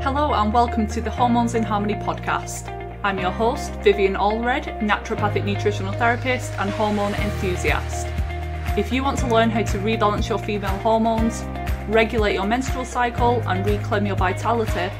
Hello and welcome to the Hormones in Harmony podcast. I'm your host, Vivian Allred, naturopathic nutritional therapist and hormone enthusiast. If you want to learn how to rebalance your female hormones, regulate your menstrual cycle and reclaim your vitality,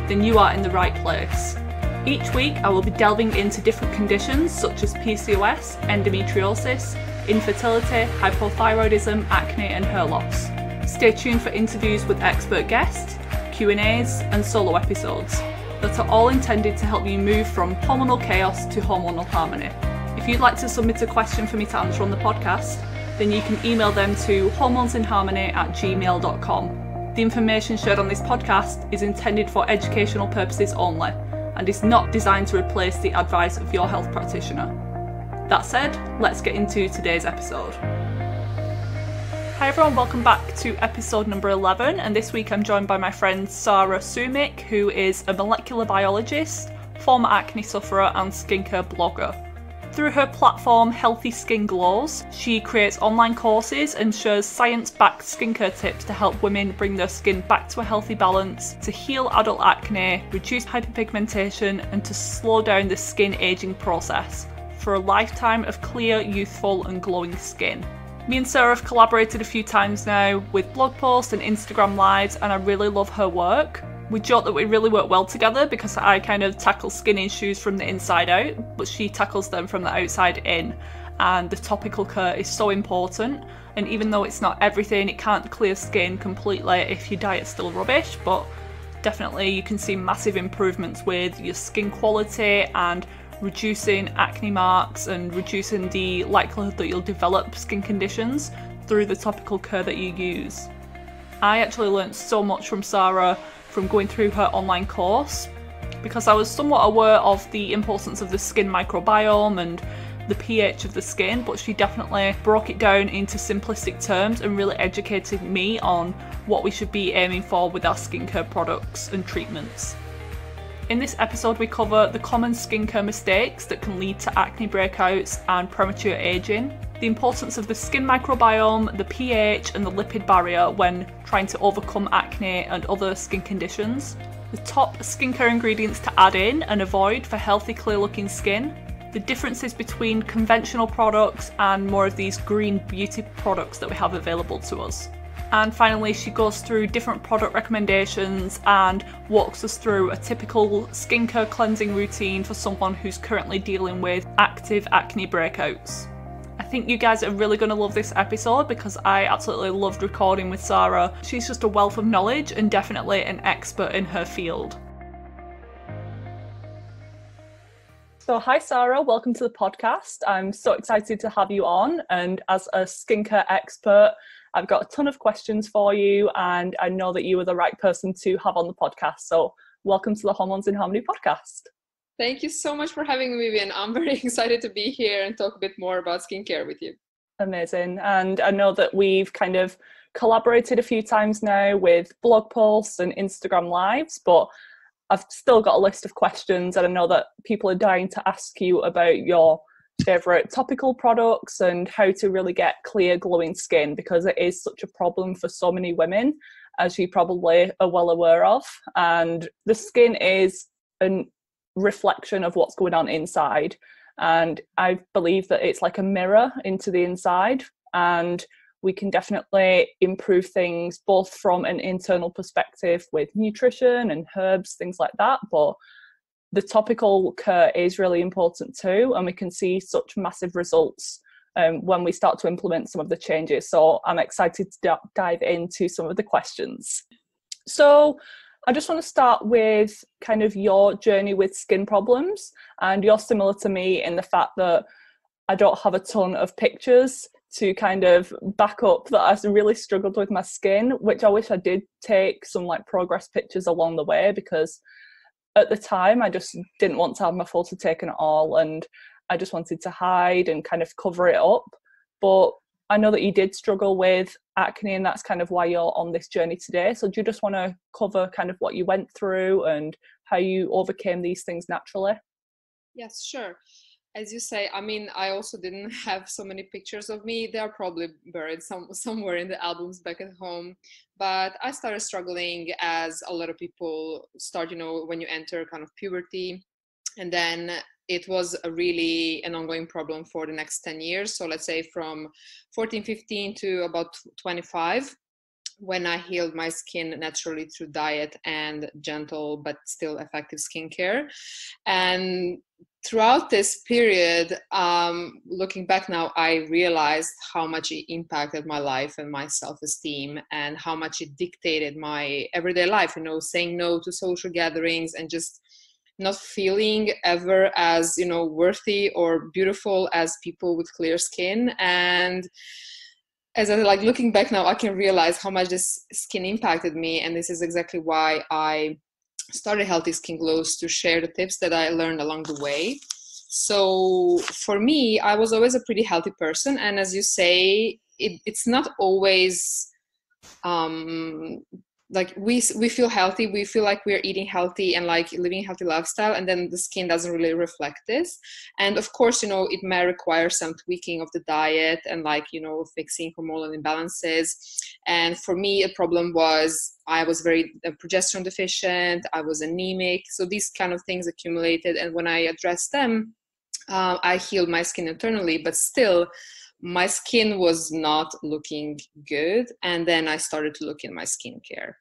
then you are in the right place. Each week I will be delving into different conditions such as PCOS, endometriosis, infertility, hypothyroidism, acne and hair loss. Stay tuned for interviews with expert guests, Q&As and solo episodes that are all intended to help you move from hormonal chaos to hormonal harmony. If you'd like to submit a question for me to answer on the podcast, then you can email them to hormonesinharmony@gmail.com. The information shared on this podcast is intended for educational purposes only and is not designed to replace the advice of your health practitioner. That said, let's get into today's episode. Hi everyone, welcome back to episode number 11, and this week I'm joined by my friend Sara Sumic, who is a molecular biologist, former acne sufferer and skincare blogger. Through her platform Healthy Skin Glows, she creates online courses and shares science-backed skincare tips to help women bring their skin back to a healthy balance, to heal adult acne, reduce hyperpigmentation and to slow down the skin aging process for a lifetime of clear, youthful and glowing skin. Me and Sarah have collaborated a few times now with blog posts and Instagram lives, and I really love her work. We joke that we really work well together because I kind of tackle skin issues from the inside out, but she tackles them from the outside in. And the topical care is so important, and even though it's not everything, it can't clear skin completely if your diet's still rubbish, but definitely you can see massive improvements with your skin quality and reducing acne marks and reducing the likelihood that you'll develop skin conditions through the topical care that you use. I actually learned so much from Sara from going through her online course because I was somewhat aware of the importance of the skin microbiome and the pH of the skin, but she definitely broke it down into simplistic terms and really educated me on what we should be aiming for with our skincare products and treatments. In this episode we cover the common skincare mistakes that can lead to acne breakouts and premature aging, the importance of the skin microbiome, the pH and the lipid barrier when trying to overcome acne and other skin conditions, the top skincare ingredients to add in and avoid for healthy clear looking skin, the differences between conventional products and more of these green beauty products that we have available to us. And finally, she goes through different product recommendations and walks us through a typical skincare cleansing routine for someone who's currently dealing with active acne breakouts. I think you guys are really going to love this episode because I absolutely loved recording with Sara. She's just a wealth of knowledge and definitely an expert in her field. So hi Sara, welcome to the podcast. I'm so excited to have you on, and as a skincare expert, I've got a ton of questions for you and I know that you are the right person to have on the podcast. So welcome to the Hormones in Harmony podcast. Thank you so much for having me, Vivian. I'm very excited to be here and talk a bit more about skincare with you. Amazing. And I know that we've kind of collaborated a few times now with blog posts and Instagram lives, but I've still got a list of questions and I know that people are dying to ask you about your favourite topical products and how to really get clear glowing skin, because it is such a problem for so many women, as you probably are well aware of. And the skin is a reflection of what's going on inside, and I believe that it's like a mirror into the inside, and we can definitely improve things both from an internal perspective with nutrition and herbs, things like that, but the topical care is really important too, and we can see such massive results when we start to implement some of the changes. So I'm excited to dive into some of the questions. So I just want to start with kind of your journey with skin problems, and you're similar to me in the fact that I don't have a ton of pictures to kind of back up that I really struggled with my skin, which I wish I did take some like progress pictures along the way, because at the time I just didn't want to have my photo taken at all, and I just wanted to hide and kind of cover it up. But I know that you did struggle with acne, and that's kind of why you're on this journey today. So do you just want to cover kind of what you went through and how you overcame these things naturally? Yes, sure. As you say, I mean, I also didn't have so many pictures of me. They are probably buried somewhere in the albums back at home. But I started struggling, as a lot of people start, when you enter kind of puberty. And then it was really an ongoing problem for the next 10 years. So let's say from 14, 15 to about 25, when I healed my skin naturally through diet and gentle but still effective skincare. And throughout this period, looking back now, I realized how much it impacted my life and my self-esteem, and how much it dictated my everyday life, saying no to social gatherings and just not feeling ever as, worthy or beautiful as people with clear skin. And as I looking back now, I can realize how much this skin impacted me. And this is exactly why I started Healthy Skin Glows, to share the tips that I learned along the way. So for me, I was always a pretty healthy person. And as you say, it's not always like we feel healthy, we feel like we're eating healthy and like living a healthy lifestyle, and then the skin doesn't really reflect this. And of course, it may require some tweaking of the diet and fixing hormonal imbalances. And for me, a problem was I was very progesterone deficient, I was anemic, so these kind of things accumulated. And when I addressed them, I healed my skin internally, but still my skin was not looking good. And then I started to look in my skincare.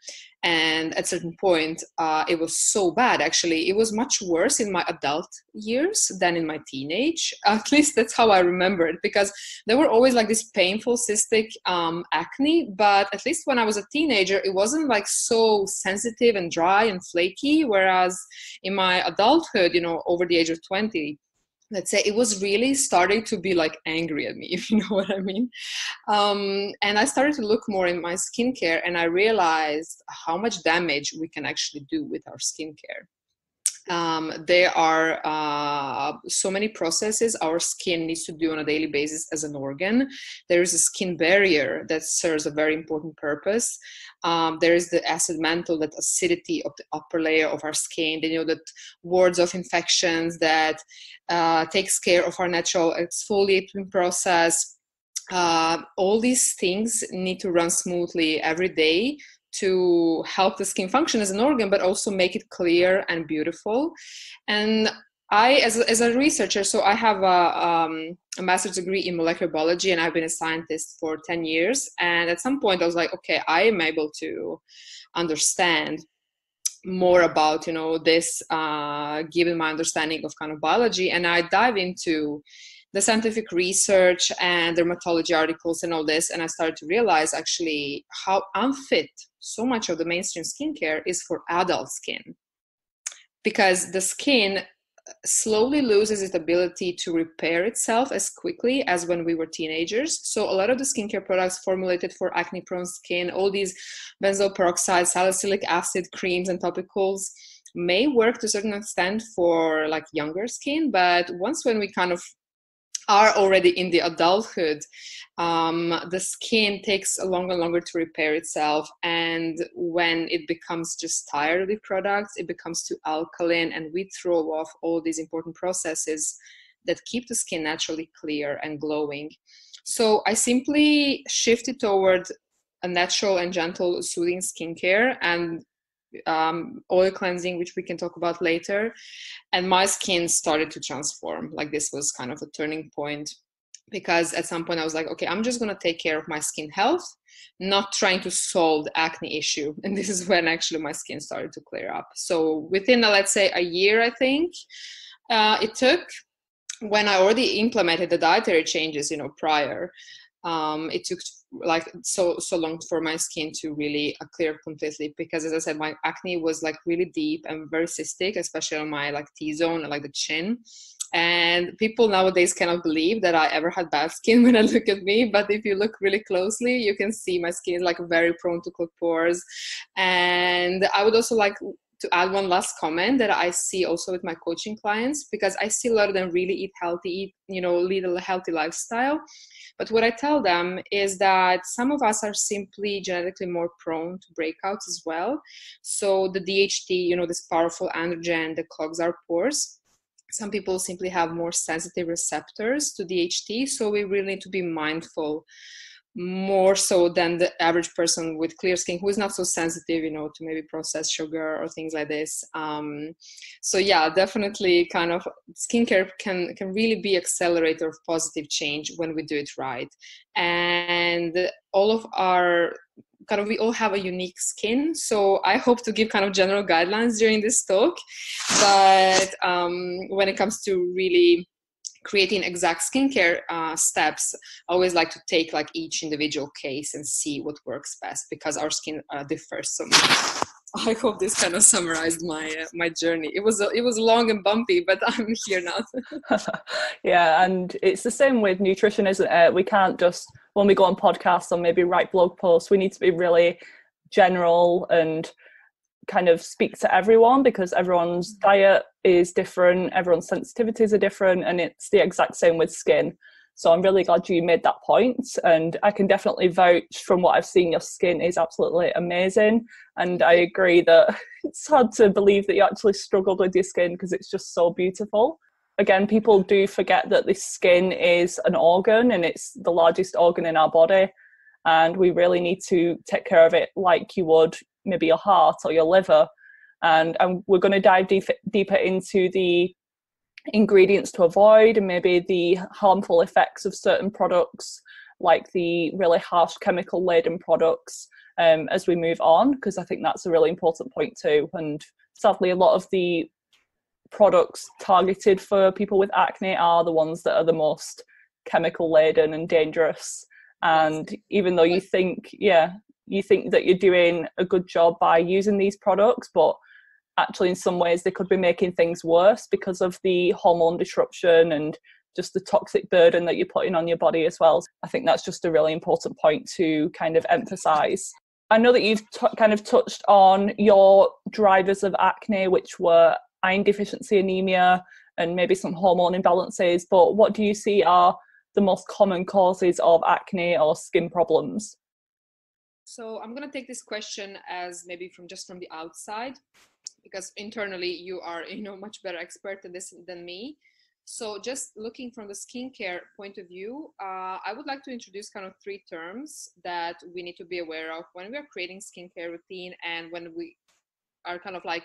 And at a certain point, it was so bad. Actually, it was much worse in my adult years than in my teenage. At least that's how I remember it, because there were always like this painful cystic acne. But at least when I was a teenager, it wasn't like so sensitive and dry and flaky. Whereas in my adulthood, over the age of 20, let's say, it was really starting to be like angry at me, if you know what I mean. And I started to look more in my skincare, and I realized how much damage we can actually do with our skincare. There are so many processes our skin needs to do on a daily basis as an organ. There is a skin barrier that serves a very important purpose. There is the acid mantle, that acidity of the upper layer of our skin, that wards off infections, that takes care of our natural exfoliating process. All these things need to run smoothly every day to help the skin function as an organ, but also make it clear and beautiful. And I, as a researcher, so I have a master's degree in molecular biology, and I've been a scientist for 10 years. And at some point I was like, okay, I am able to understand more about, this, given my understanding of kind of biology. And I dive into the scientific research and dermatology articles and all this. And I started to realize actually how unfit so much of the mainstream skincare is for adult skin, because the skin slowly loses its ability to repair itself as quickly as when we were teenagers. So a lot of the skincare products formulated for acne prone skin, all these benzoyl peroxide, salicylic acid creams and topicals may work to a certain extent for like younger skin, but when we kind of are already in the adulthood, the skin takes longer and longer to repair itself. And when it becomes just tired of the products, it becomes too alkaline, and we throw off all these important processes that keep the skin naturally clear and glowing. So I simply shifted toward a natural and gentle soothing skincare and oil cleansing, which we can talk about later. And my skin started to transform. Like, this was kind of a turning point, because at some point I was like, okay, I'm just going to take care of my skin health, not trying to solve the acne issue. And this is when actually my skin started to clear up. So within, let's say, a year, I think it took, when I already implemented the dietary changes, prior, it took like so long for my skin to really clear completely, because as I said, my acne was like really deep and very cystic, especially on my like T-zone and like the chin. And people nowadays cannot believe that I ever had bad skin when I look at me, but if you look really closely, you can see my skin is like very prone to clogged pores. And I would also like to add one last comment that I see also with my coaching clients, because I see a lot of them really eat healthy, lead a healthy lifestyle. But what I tell them is that some of us are simply genetically more prone to breakouts as well. So the DHT, this powerful androgen that clogs our pores, Some people simply have more sensitive receptors to DHT, so we really need to be mindful, more so than the average person with clear skin who is not so sensitive, to maybe processed sugar or things like this. So yeah, definitely kind of skincare can really be accelerator of positive change when we do it right. And all of our we all have a unique skin. So I hope to give kind of general guidelines during this talk, but when it comes to really creating exact skincare steps, I always like to take like each individual case and see what works best, because our skin differs so much. I hope this kind of summarized my journey. It was long and bumpy, but I'm here now. Yeah, and it's the same with nutrition, isn't it? We can't just, when we go on podcasts or maybe write blog posts, we need to be really general and kind of speak to everyone, because everyone's diet is different, everyone's sensitivities are different, and it's the exact same with skin. So I'm really glad you made that point, and I can definitely vouch from what I've seen, your skin is absolutely amazing. And I agree that it's hard to believe that you actually struggled with your skin, because it's just so beautiful. Again, people do forget that the skin is an organ, and it's the largest organ in our body, and we really need to take care of it like you would maybe your heart or your liver. And we're going to dive deeper into the ingredients to avoid, and maybe the harmful effects of certain products, like the really harsh chemical laden products, as we move on, because I think that's a really important point too. And sadly, a lot of the products targeted for people with acne are the ones that are the most chemical laden and dangerous. And even though you think that you're doing a good job by using these products, but actually in some ways they could be making things worse because of the hormone disruption and just the toxic burden that you're putting on your body as well. I think that's just a really important point to kind of emphasize. I know that you've kind of touched on your drivers of acne, which were iron deficiency anemia and maybe some hormone imbalances, but what do you see are the most common causes of acne or skin problems? So I'm going to take this question as maybe from the outside, because internally you are, much better expert at this than me. So just looking from the skincare point of view, I would like to introduce kind of 3 terms that we need to be aware of when we are creating skincare routine, and when we are kind of like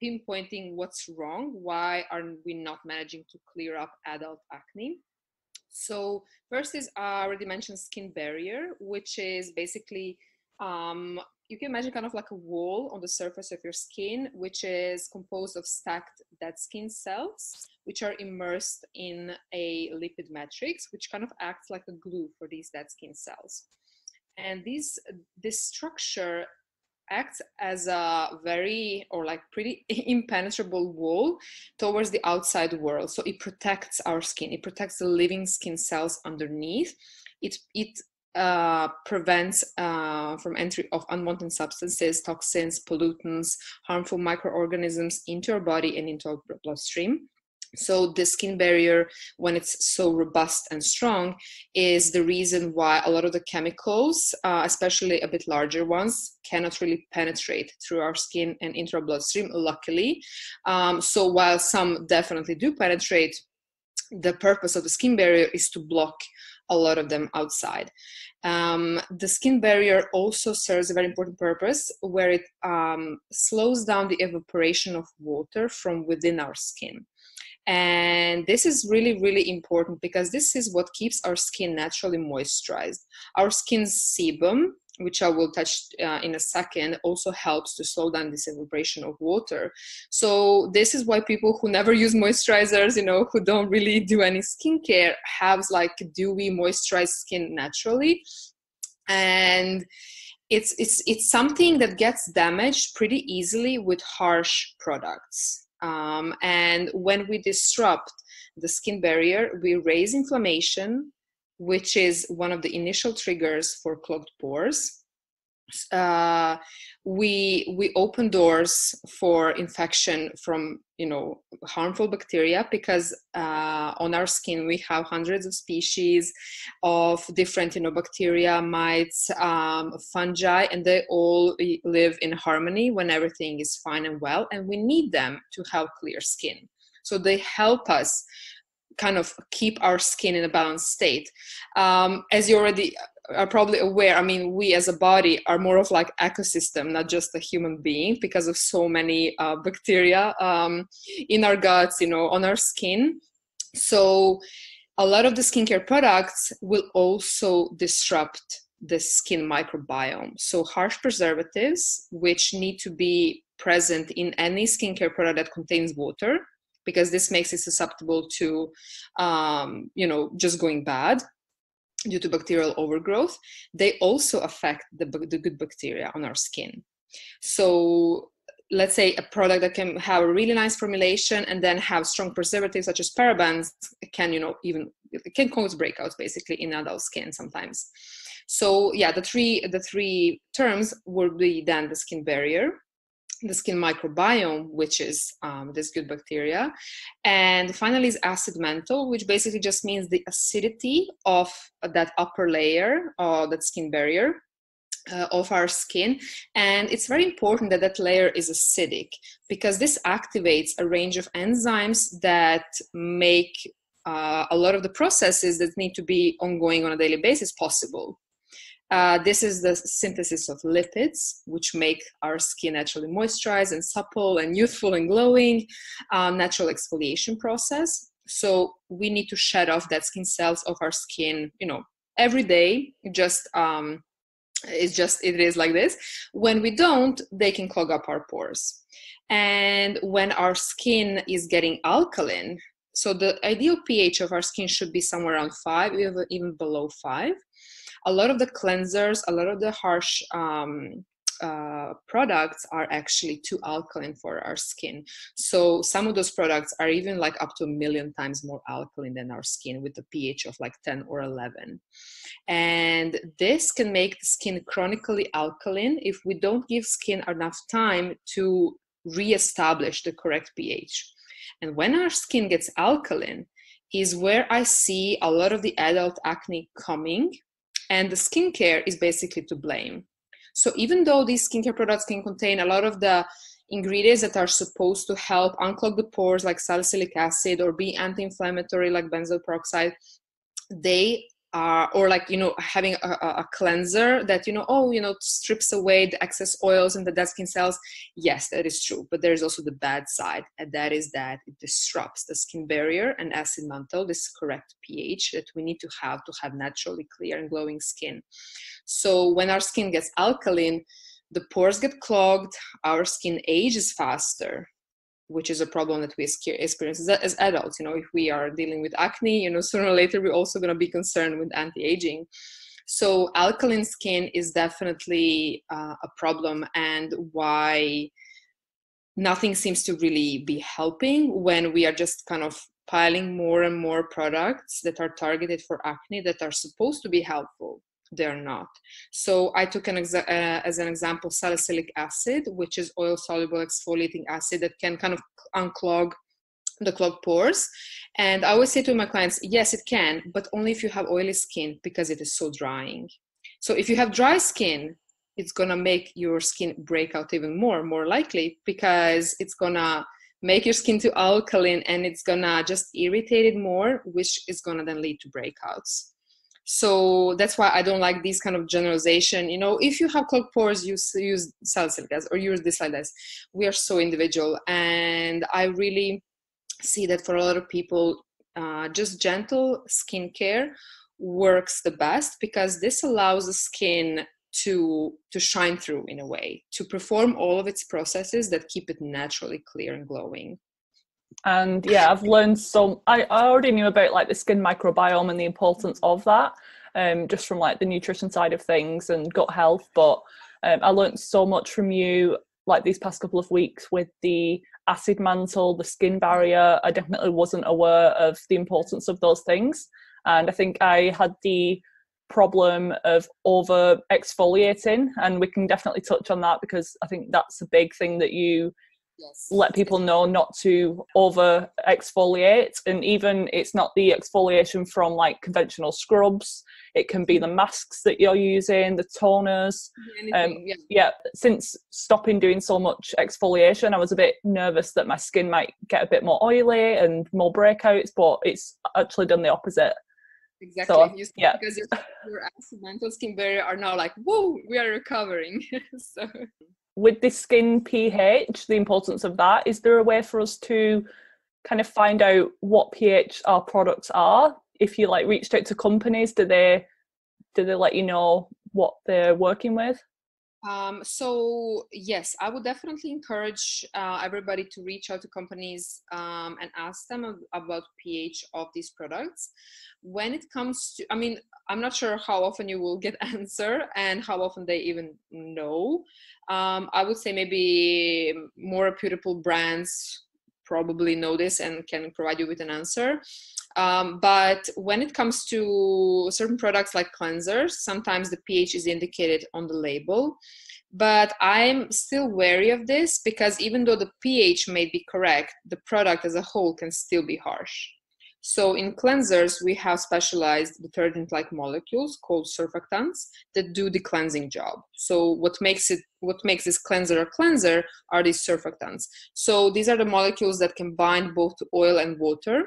pinpointing what's wrong, why are we not managing to clear up adult acne. So first is, I already mentioned skin barrier, which is basically, you can imagine kind of like a wall on the surface of your skin, which is composed of stacked dead skin cells, which are immersed in a lipid matrix, which kind of acts like a glue for these dead skin cells. And this structure acts as a pretty impenetrable wall towards the outside world. So it protects our skin. It protects the living skin cells underneath. It prevents from entry of unwanted substances, toxins, pollutants, harmful microorganisms into our body and into our bloodstream. So the skin barrier, when it's so robust and strong, is the reason why a lot of the chemicals, especially a bit larger ones, cannot really penetrate through our skin and into our bloodstream, luckily. So while some definitely do penetrate, the purpose of the skin barrier is to block a lot of them outside. The skin barrier also serves a very important purpose, where it slows down the evaporation of water from within our skin. And this is really, really important, because this is what keeps our skin naturally moisturized. Our skin's sebum, which I will touch in a second, also helps to slow down this evaporation of water. So this is why people who never use moisturizers, who don't really do any skincare, have like dewy, moisturized skin naturally. And it's something that gets damaged pretty easily with harsh products. And when we disrupt the skin barrier, we raise inflammation, which is one of the initial triggers for clogged pores. We open doors for infection from harmful bacteria, because on our skin we have hundreds of species of different bacteria, mites, fungi, and they all live in harmony when everything is fine and well, and we need them to have clear skin. So they help us kind of keep our skin in a balanced state. As you already are probably aware, I mean, we as a body are more of like ecosystem, not just a human being, because of so many bacteria in our guts, you know, on our skin. So a lot of the skincare products will also disrupt the skin microbiome. So harsh preservatives, which need to be present in any skincare product that contains water, because this makes it susceptible to, you know, just going bad due to bacterial overgrowth. They also affect the good bacteria on our skin. So let's say a product that can have a really nice formulation and then have strong preservatives such as parabens can, you know, it can cause breakouts basically in adult skin sometimes. So yeah, the three terms would be then the skin barrier, the skin microbiome, which is this good bacteria, and finally is acid mantle, which basically just means the acidity of that upper layer, that skin barrier of our skin. And it's very important that that layer is acidic, because this activates a range of enzymes that make a lot of the processes that need to be ongoing on a daily basis possible. This is the synthesis of lipids, which make our skin naturally moisturized and supple and youthful and glowing, natural exfoliation process. So we need to shed off dead skin cells of our skin, you know, every day. It is like this. When we don't, they can clog up our pores. And when our skin is getting alkaline, so the ideal pH of our skin should be somewhere around 5, even below 5. A lot of the cleansers, a lot of the harsh products are actually too alkaline for our skin. So some of those products are even like up to 1 million times more alkaline than our skin, with a pH of like 10 or 11. And this can make the skin chronically alkaline if we don't give skin enough time to reestablish the correct pH. And when our skin gets alkaline is where I see a lot of the adult acne coming, and the skincare is basically to blame. So even though these skincare products can contain a lot of the ingredients that are supposed to help unclog the pores, like salicylic acid, or be anti-inflammatory like benzoyl peroxide, they are, or like, you know, having a cleanser that, you know, strips away the excess oils and the dead skin cells. Yes, that is true. But there's also the bad side, and that is that it disrupts the skin barrier and acid mantle, this correct pH that we need to have naturally clear and glowing skin. So when our skin gets alkaline, the pores get clogged, our skin ages faster, which is a problem that we experience as adults. You know, if we are dealing with acne, you know, sooner or later we're also going to be concerned with anti-aging. So alkaline skin is definitely a problem, and why nothing seems to really be helping when we are just kind of piling more and more products that are targeted for acne that are supposed to be helpful. They're not. So I took as an example salicylic acid, which is oil soluble exfoliating acid that can kind of unclog the clogged pores. And I always say to my clients, yes, it can, but only if you have oily skin, because it is so drying. So if you have dry skin, it's gonna make your skin break out even more likely, because it's gonna make your skin too alkaline and it's gonna just irritate it more, which is gonna then lead to breakouts. So that's why I don't like these kind of generalization. You know, if you have clogged pores, use salicylic acid or use this like this. We are so individual, and I really see that for a lot of people, just gentle skincare works the best, because this allows the skin to shine through in a way, to perform all of its processes that keep it naturally clear and glowing. And yeah, I've learned I already knew about like the skin microbiome and the importance of that, just from like the nutrition side of things and gut health. But I learned so much from you like these past couple of weeks with the acid mantle, the skin barrier. I definitely wasn't aware of the importance of those things. And I think I had the problem of over exfoliating, and we can definitely touch on that, because I think that's a big thing that you let people know, not to over exfoliate. And even it's not the exfoliation from like conventional scrubs, it can be the masks that you're using, the toners. Anything, Since stopping doing so much exfoliation, I was a bit nervous that my skin might get a bit more oily and more breakouts, but it's actually done the opposite. Exactly. So, because your accidental skin barrier are now like, whoa, we are recovering. So with the skin pH, the importance of that, is there a way for us to kind of find out what pH our products are? If you like reached out to companies, do they let you know what they're working with? So yes, I would definitely encourage everybody to reach out to companies and ask them about pH of these products. When it comes to, I mean, I'm not sure how often you will get answer and how often they even know. I would say maybe more reputable brands probably know this and can provide you with an answer. But when it comes to certain products like cleansers, sometimes the pH is indicated on the label. But I'm still wary of this because even though the pH may be correct, the product as a whole can still be harsh. So in cleansers, we have specialized detergent-like molecules called surfactants that do the cleansing job. So what makes this cleanser a cleanser are these surfactants. So these are the molecules that can bind both to oil and water.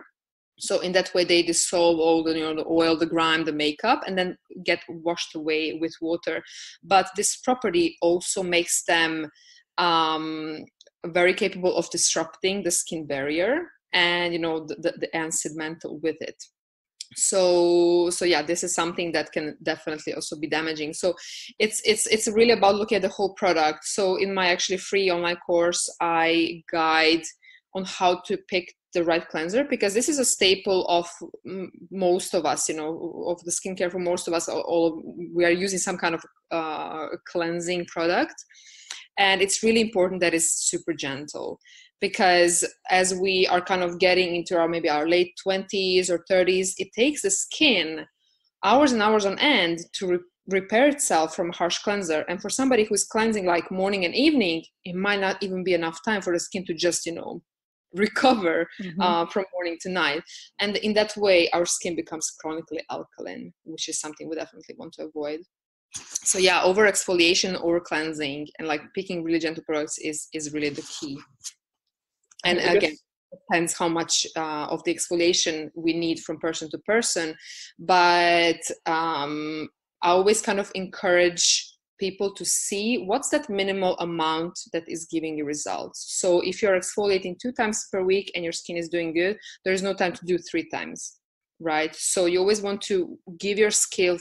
So in that way, they dissolve all the, the oil, the grime, the makeup, and then get washed away with water. But this property also makes them very capable of disrupting the skin barrier and, the acid mantle with it. So yeah, this is something that can definitely also be damaging. So it's really about looking at the whole product. So in my actually free online course, I guide on how to pick the right cleanser, because this is a staple of most of us, of the skincare for most of us. We are using some kind of cleansing product, and it's really important that it's super gentle, because as we are kind of getting into our late 20s or 30s, it takes the skin hours and hours on end to repair itself from a harsh cleanser. And for somebody who's cleansing like morning and evening, it might not even be enough time for the skin to just recover from morning to night. And in that way, our skin becomes chronically alkaline, which is something we definitely want to avoid. So yeah, over exfoliation, over cleansing, and like picking really gentle products is really the key. And again, depends how much of the exfoliation we need from person to person. But I always kind of encourage people to see what's that minimal amount that is giving you results. So if you're exfoliating 2 times per week and your skin is doing good, there's no time to do 3 times, right? So you always want to give your skin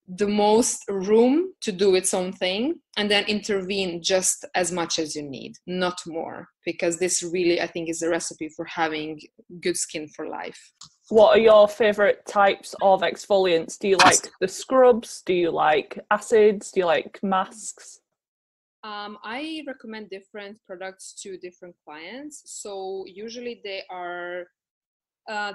the most room to do its own thing, and then intervene just as much as you need, not more, because this really, I think, is a recipe for having good skin for life. What are your favorite types of exfoliants? Do you like the scrubs? Do you like acids? Do you like masks? I recommend different products to different clients. So usually they are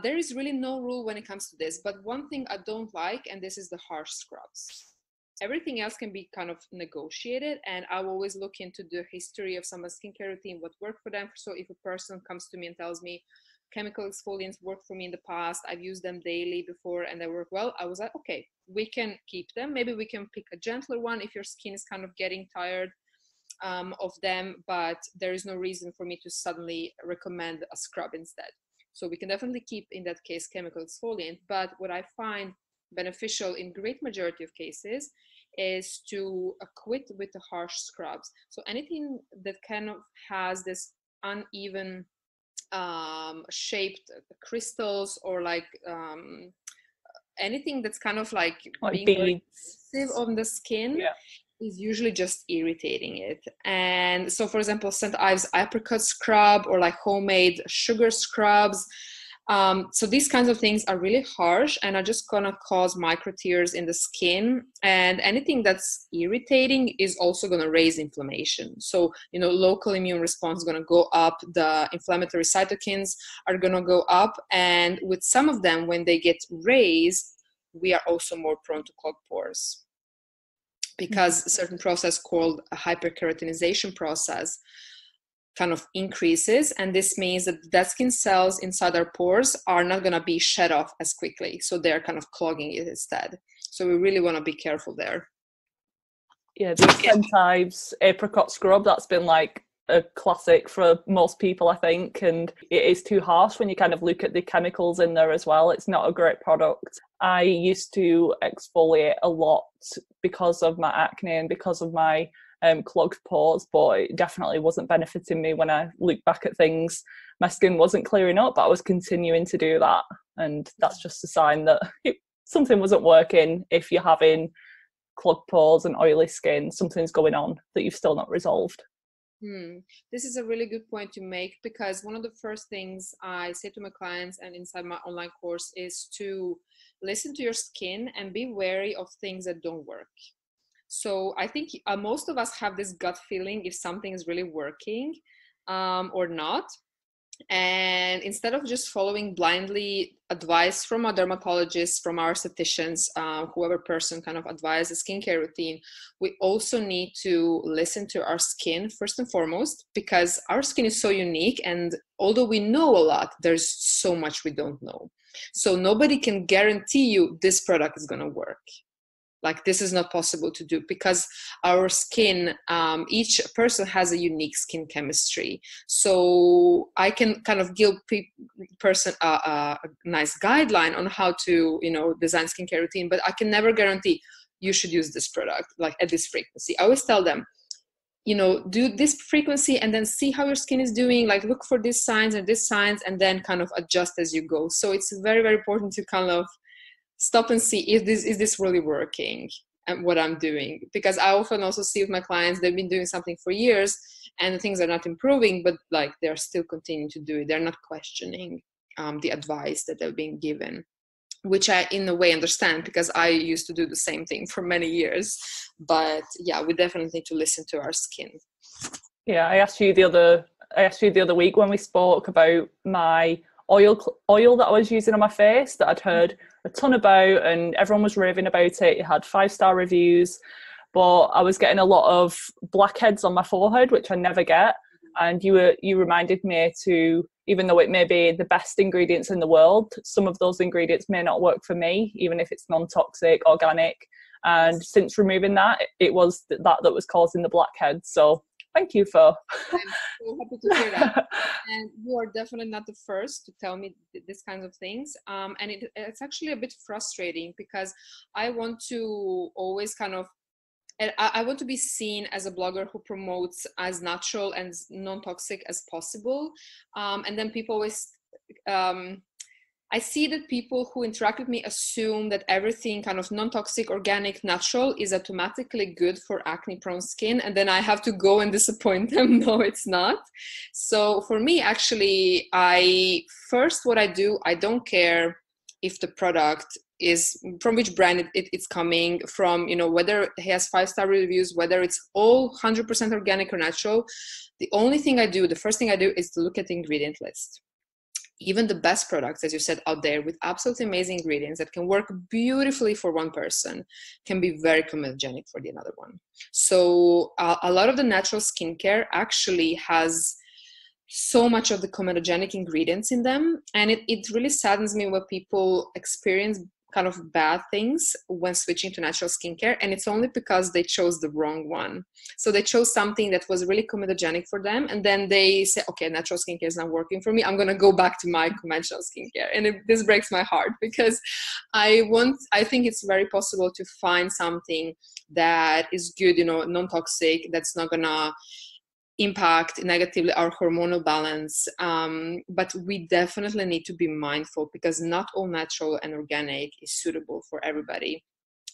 there is really no rule when it comes to this, but one thing I don't like, and this is the harsh scrubs. Everything else can be kind of negotiated, and I will always look into the history of someone's skincare routine, what worked for them. So if a person comes to me and tells me chemical exfoliants worked for me in the past, I've used them daily before and they work well, I was like, okay, we can keep them. Maybe we can pick a gentler one if your skin is kind of getting tired of them, but there is no reason for me to suddenly recommend a scrub instead. So we can definitely keep, in that case, chemical exfoliant. But what I find beneficial in great majority of cases is to quit with the harsh scrubs. So anything that kind of has this uneven shaped crystals, or like anything that's kind of like being very aggressive on the skin, is usually just irritating it. And so, for example, St. Ives apricot scrub, or like homemade sugar scrubs. So these kinds of things are really harsh and are just gonna cause micro tears in the skin. And anything that's irritating is also gonna raise inflammation. So, local immune response is gonna go up, the inflammatory cytokines are gonna go up. And with some of them, when they get raised, we are also more prone to clogged pores, because a certain process called a hyperkeratinization process kind of increases. And this means that the dead skin cells inside our pores are not going to be shed off as quickly. So they're kind of clogging it instead. So we really want to be careful there. Yeah, the Incentives apricot scrub, that's been like a classic for most people, I think, and it is too harsh when you kind of look at the chemicals in there as well. It's not a great product. I used to exfoliate a lot because of my acne and because of my clogged pores, but it definitely wasn't benefiting me. When I look back at things, my skin wasn't clearing up, but I was continuing to do that, and that's just a sign that something wasn't working. If you're having clogged pores and oily skin, something's going on that you've still not resolved. This is a really good point to make, because one of the first things I say to my clients and inside my online course is to listen to your skin and be wary of things that don't work. So I think most of us have this gut feeling if something is really working or not. And instead of just following blindly advice from a dermatologist, from our estheticians, whoever person kind of advise a skincare routine, we also need to listen to our skin first and foremost, because our skin is so unique. And although we know a lot, there's so much we don't know. So nobody can guarantee you this product is going to work. Like, this is not possible to do, because our skin, each person has a unique skin chemistry. So I can kind of give person a nice guideline on how to, design skincare routine, but I can never guarantee you should use this product like at this frequency. I always tell them, do this frequency and then see how your skin is doing, like look for these signs and these signs, and then kind of adjust as you go. So it's very, very important to kind of stop and see if this really working and what I'm doing, because I often also see with my clients, they've been doing something for years and the things are not improving, but like they're still continuing to do it. They're not questioning the advice that they're being given, which I in a way understand, because I used to do the same thing for many years. But yeah, we definitely need to listen to our skin. Yeah, I asked you the other week when we spoke about my oil that I was using on my face that I'd heard a ton about, and everyone was raving about it. It had 5-star reviews, but I was getting a lot of blackheads on my forehead, which I never get. And you reminded me to, even though it may be the best ingredients in the world, some of those ingredients may not work for me, even if it's non-toxic, organic. And since removing that, it was that was causing the blackheads. So thank you for. I'm so happy to hear that. And you are definitely not the first to tell me these kinds of things. And it's actually a bit frustrating, because I want to always kind of, I want to be seen as a blogger who promotes as natural and non-toxic as possible. And then people always, I see that people who interact with me assume that everything kind of non-toxic, organic, natural is automatically good for acne-prone skin. And then I have to go and disappoint them. No, it's not. So for me, actually, what I do, I don't care if the product is from which brand it's coming from, whether it has 5-star reviews, whether it's all 100% organic or natural. The first thing I do is to look at the ingredient list. Even the best products, as you said, out there with absolutely amazing ingredients that can work beautifully for one person can be very comedogenic for the another one. So a lot of the natural skincare actually has so much of the comedogenic ingredients in them. And it really saddens me when people experience kind of bad things when switching to natural skincare, and it's only because they chose the wrong one. So they chose something that was really comedogenic for them, and then they say, okay, natural skincare is not working for me, I'm going to go back to my conventional skincare. And this breaks my heart, because I think it's very possible to find something that is good, non-toxic, that's not going to impact negatively our hormonal balance, but we definitely need to be mindful, because not all natural and organic is suitable for everybody.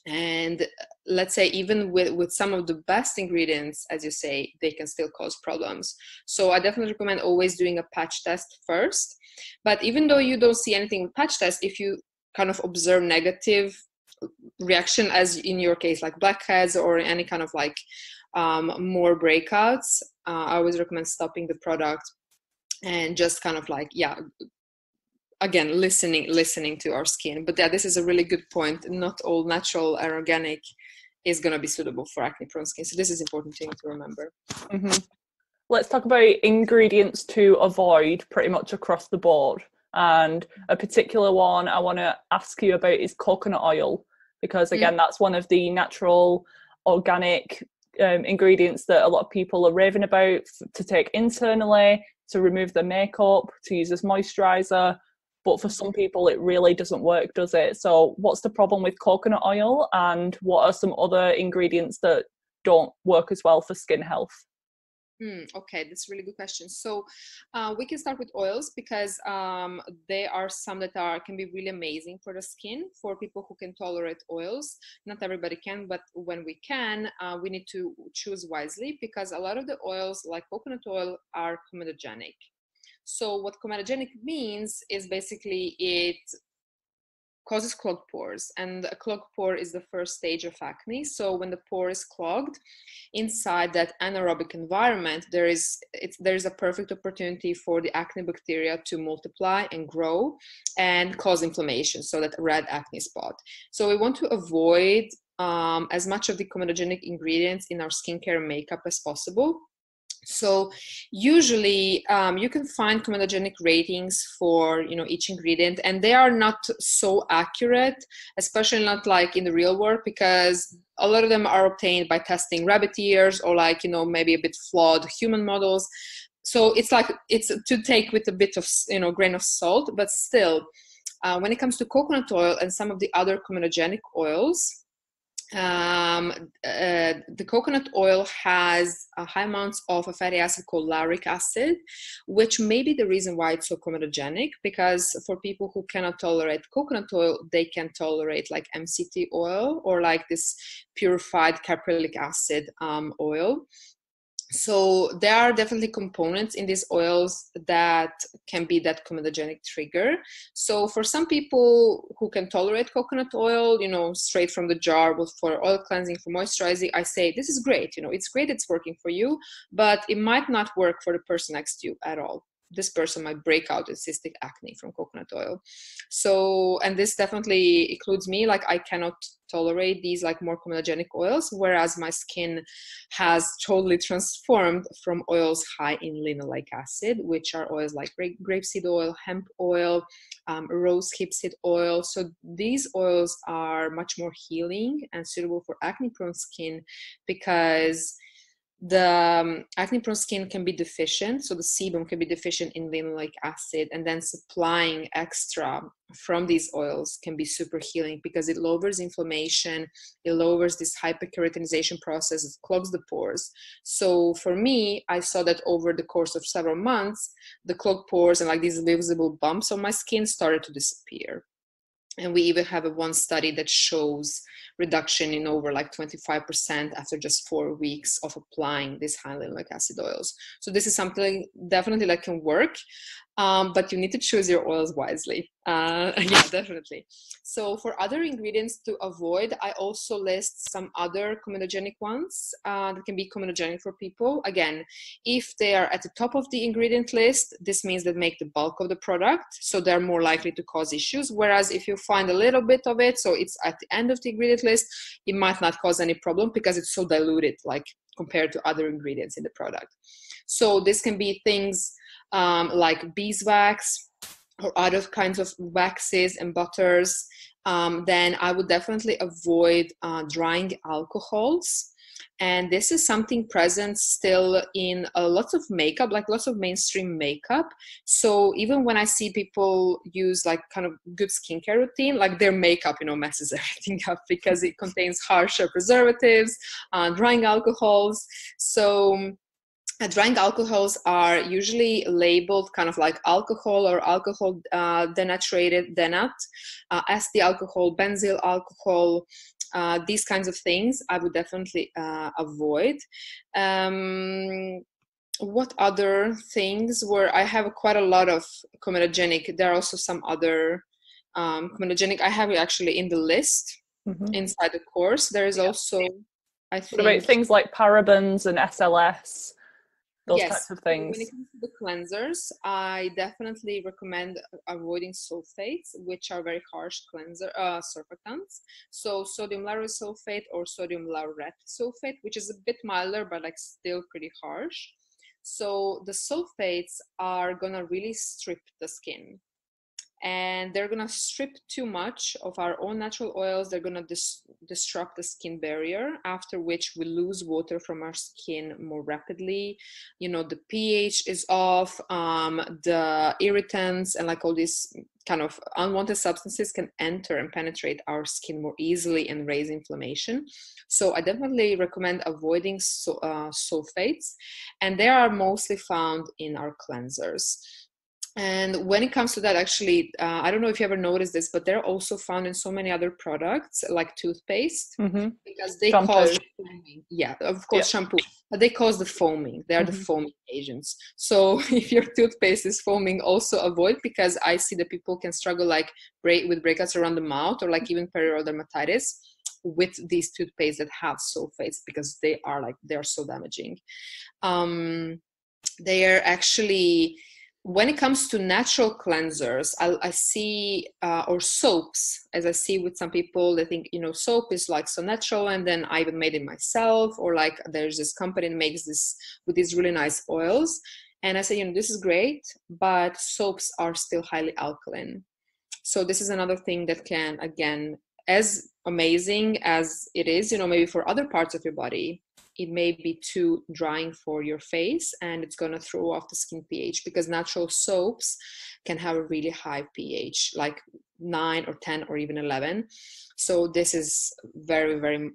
And let's say even with some of the best ingredients, as you say, they can still cause problems. So I definitely recommend always doing a patch test first. But even though you don't see anything with patch test, if you kind of observe negative reaction, as in your case, like blackheads or any kind of like more breakouts, I always recommend stopping the product and just kind of like, again, listening to our skin. But yeah, this is a really good point. Not all natural and organic is going to be suitable for acne prone skin. So this is important thing to remember. Mm-hmm. Let's talk about ingredients to avoid pretty much across the board. And a particular one I want to ask you about is coconut oil, because again, that's one of the natural organic ingredients that a lot of people are raving about to take internally, to remove their makeup, to use as moisturizer. But for some people, it really doesn't work, does it? So what's the problem with coconut oil, and what are some other ingredients that don't work as well for skin health? Okay, that's a really good question. So we can start with oils, because they are some that can be really amazing for the skin, for people who can tolerate oils. Not everybody can, but when we can, we need to choose wisely, because a lot of the oils, like coconut oil, are comedogenic. So what comedogenic means is basically it causes clogged pores, and a clogged pore is the first stage of acne. So when the pore is clogged, inside that anaerobic environment, there is a perfect opportunity for the acne bacteria to multiply and grow and cause inflammation, so that red acne spot. So we want to avoid as much of the comedogenic ingredients in our skincare and makeup as possible. So usually you can find comedogenic ratings for each ingredient, and they are not so accurate, especially not like in the real world, because a lot of them are obtained by testing rabbit ears or maybe a bit flawed human models. So it's to take with a bit of grain of salt, but still when it comes to coconut oil and some of the other comedogenic oils, the coconut oil has high amounts of a fatty acid called lauric acid, which may be the reason why it's so comedogenic, because for people who cannot tolerate coconut oil, they can tolerate like MCT oil or like this purified caprylic acid oil. So there are definitely components in these oils that can be that comedogenic trigger. So for some people who can tolerate coconut oil, straight from the jar for oil cleansing, for moisturizing, I say this is great. It's great, it's working for you, but it might not work for the person next to you at all. This person might break out in cystic acne from coconut oil. So, and this definitely includes me. Like, I cannot tolerate these like more comedogenic oils, whereas my skin has totally transformed from oils high in linoleic acid, which are oils like grapeseed oil, hemp oil, rose hipseed oil. So these oils are much more healing and suitable for acne prone skin, because the acne prone skin can be deficient, so the sebum can be deficient in linoleic acid, and then supplying extra from these oils can be super healing, because it lowers inflammation, it lowers this hyperkeratinization process, it clogs the pores. So for me, I saw that over the course of several months, the clogged pores and like these visible bumps on my skin started to disappear. And we even have one study that shows reduction in over like 25% after just 4 weeks of applying these high linoleic acid oils. So this is something definitely that can work, but you need to choose your oils wisely. Yeah, definitely. So for other ingredients to avoid, I also list some other comedogenic ones that can be comedogenic for people. Again, if they are at the top of the ingredient list, this means that make the bulk of the product, so they're more likely to cause issues. Whereas if you find a little bit of it, so it's at the end of the ingredient list, it might not cause any problem because it's so diluted, like compared to other ingredients in the product. So this can be things like beeswax or other kinds of waxes and butters. Then I would definitely avoid drying alcohols. And this is something present still in lots of makeup, like lots of mainstream makeup. So even when I see people use like kind of good skincare routine, like their makeup, messes everything up because it contains harsher preservatives, drying alcohols. So drying alcohols are usually labeled kind of like alcohol or alcohol denatured, SD alcohol, benzyl alcohol, these kinds of things I would definitely avoid. What other things where I have quite a lot of comedogenic? There are also some other comedogenic I have actually in the list inside the course. There is also, I think, what about things like parabens and SLS? Those types of things. When it comes to the cleansers, I definitely recommend avoiding sulfates, which are very harsh cleanser surfactants. So sodium lauryl sulfate or sodium laureth sulfate, which is a bit milder but like still pretty harsh. So the sulfates are gonna really strip the skin. and they're going to strip too much of our own natural oils. They're going to disrupt the skin barrier, after which we lose water from our skin more rapidly. The pH is off, the irritants and like all these kind of unwanted substances can enter and penetrate our skin more easily and raise inflammation. So I definitely recommend avoiding sulfates, and they are mostly found in our cleansers. And when it comes to that, actually, I don't know if you ever noticed this, but they're also found in so many other products like toothpaste, because they cause foaming. Yeah, of course, shampoo, but they cause the foaming. They are the foaming agents. So if your toothpaste is foaming, also avoid, because I see that people can struggle like with breakouts around the mouth, or like even perioral dermatitis with these toothpaste that have sulfates, because they are so damaging. They are actually, when it comes to natural cleansers, I see, or soaps, as I see with some people, they think, soap is like so natural, and then I even made it myself, or like there's this company that makes this with these really nice oils. And I say, this is great, but soaps are still highly alkaline. So this is another thing that can, again, as amazing as it is, maybe for other parts of your body, it may be too drying for your face, and it's going to throw off the skin pH, because natural soaps can have a really high pH, like 9 or 10 or even 11. So this is very, very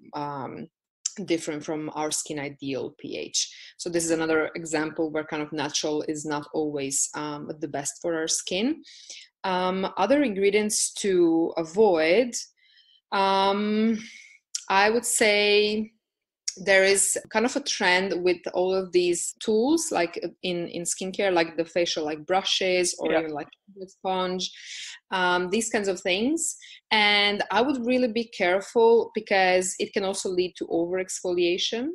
different from our skin ideal pH. So this is another example where kind of natural is not always the best for our skin. Other ingredients to avoid, I would say there is kind of a trend with all of these tools, like in skincare, like the facial like brushes, or even like sponge, these kinds of things. And I would really be careful, because it can also lead to over exfoliation.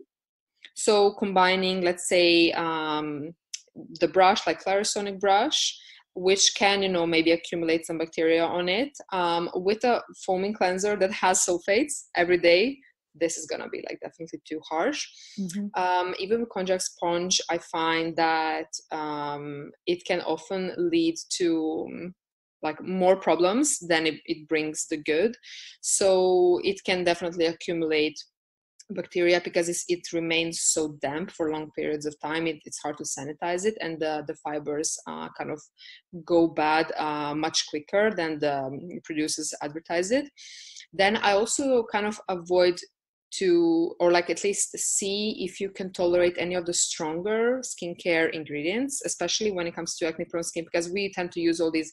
So combining, let's say, the brush, like Clarisonic brush, which can, maybe accumulate some bacteria on it, with a foaming cleanser that has sulfates every day, this is gonna be like definitely too harsh. Even with konjac sponge, I find that it can often lead to like more problems than it brings the good. So it can definitely accumulate bacteria, because it remains so damp for long periods of time. It's hard to sanitize it, and the fibers kind of go bad much quicker than the producers advertise it. Then I also kind of avoid or like at least see if you can tolerate any of the stronger skincare ingredients, especially when it comes to acne prone skin, because we tend to use all these,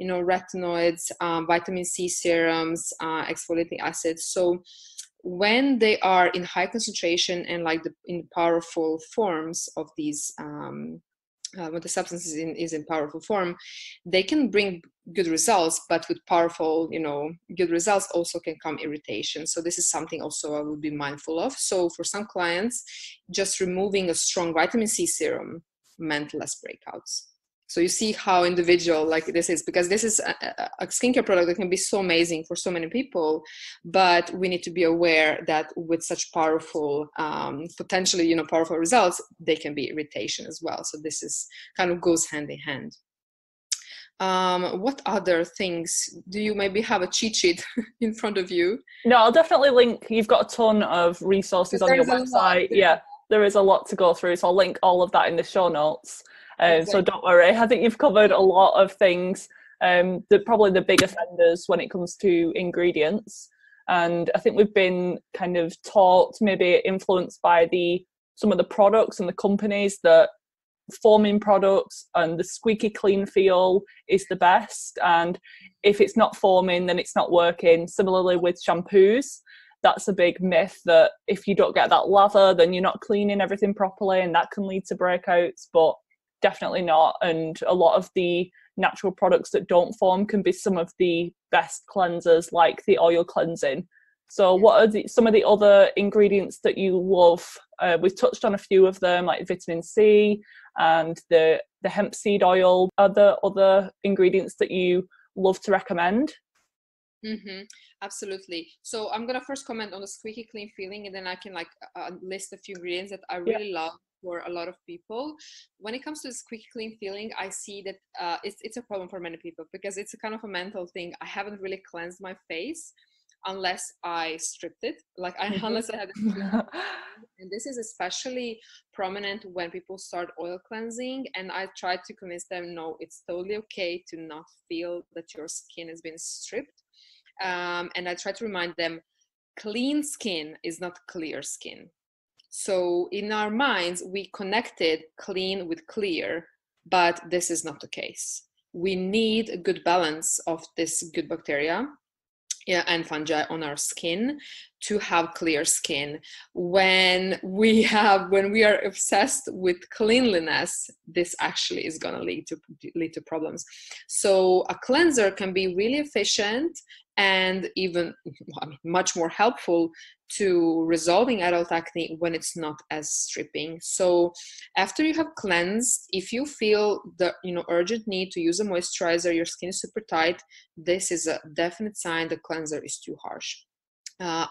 retinoids, vitamin C serums, exfoliating acids. So when they are in high concentration and like in powerful forms of these, when the substance is in powerful form, they can bring good results, but with powerful, good results also can come irritation. So this is something also I would be mindful of. So for some clients, just removing a strong vitamin C serum meant less breakouts. So you see how individual like this is, because this is a skincare product that can be so amazing for so many people, but we need to be aware that with such powerful, potentially, powerful results, they can be irritation as well. So this is kind of goes hand in hand. What other things do you maybe have a cheat sheet in front of you? No, I'll definitely link. You've got a ton of resources on your website. Yeah, there is a lot to go through. So I'll link all of that in the show notes. Exactly. So don't worry. I think you've covered a lot of things. Probably the big offenders when it comes to ingredients. And I think we've been kind of taught, maybe influenced by some of the products and the companies, that foaming products and the squeaky clean feel is the best. And if it's not foaming, then it's not working. Similarly with shampoos, that's a big myth, that if you don't get that lather, then you're not cleaning everything properly, and that can lead to breakouts. But definitely not. And a lot of the natural products that don't foam can be some of the best cleansers, like the oil cleansing. So what are some of the other ingredients that you love? We've touched on a few of them, like vitamin C and the hemp seed oil. Are there other ingredients that you love to recommend? Absolutely. So I'm gonna first comment on the squeaky clean feeling, and then I can list a few ingredients that I really love for a lot of people. When it comes to this quick clean feeling, I see that it's a problem for many people because it's a kind of a mental thing. I haven't really cleansed my face unless I stripped it, like unless I had and this is especially prominent when people start oil cleansing, and I try to convince them, no, it's totally okay to not feel that your skin has been stripped. And I try to remind them, clean skin is not clear skin. So in our minds, we connected clean with clear, but this is not the case. We need a good balance of this good bacteria, yeah, and fungi on our skin to have clear skin. When we are obsessed with cleanliness, this actually is going to lead to problems. So a cleanser can be really efficient and even much more helpful to resolving adult acne when it's not as stripping. So after you have cleansed, if you feel the urgent need to use a moisturizer, your skin is super tight, this is a definite sign the cleanser is too harsh.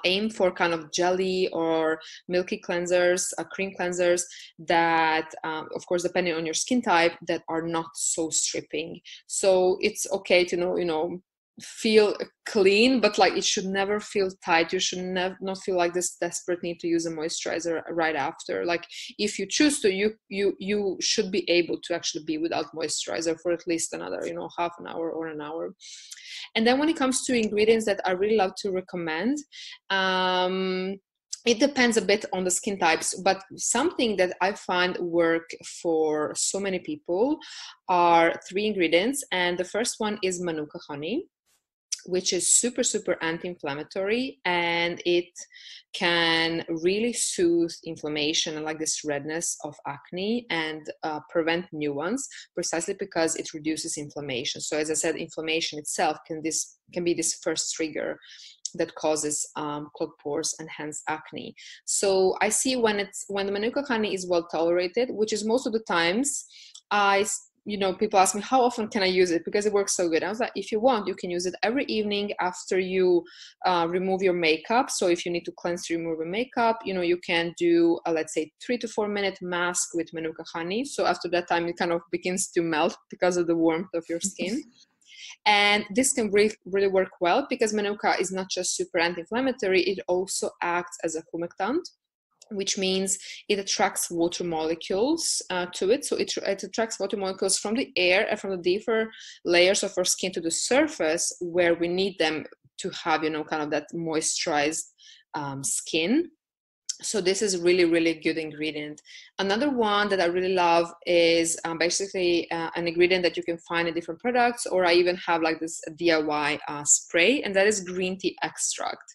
Aim for kind of jelly or milky cleansers, cream cleansers that, of course, depending on your skin type, that are not so stripping. So it's okay to feel clean, but like it should never feel tight. You should not feel like this desperate need to use a moisturizer right after. Like if you choose to, you should be able to actually be without moisturizer for at least another half an hour or an hour. And then when it comes to ingredients that I really love to recommend, it depends a bit on the skin types, but something that I find work for so many people are 3 ingredients. And the first one is Manuka honey, which is super, super anti-inflammatory, and it can really soothe inflammation and like this redness of acne and prevent new ones, precisely because it reduces inflammation. So as I said, inflammation itself can be this first trigger that causes clogged pores and hence acne. So I see when the Manuka honey is well tolerated, which is most of the times, people ask me, how often can I use it? Because it works so good. I was like, if you want, you can use it every evening after you remove your makeup. So if you need to cleanse to remove your makeup, you can do let's say 3 to 4 minute mask with Manuka honey. So after that time, it kind of begins to melt because of the warmth of your skin. And this can really work well because Manuka is not just super anti-inflammatory, it also acts as a humectant, which means it attracts water molecules to it. So it attracts water molecules from the air and from the deeper layers of our skin to the surface where we need them to have, kind of that moisturized skin. So this is really, really good ingredient. Another one that I really love is basically an ingredient that you can find in different products, or I even have like this DIY spray, and that is green tea extract.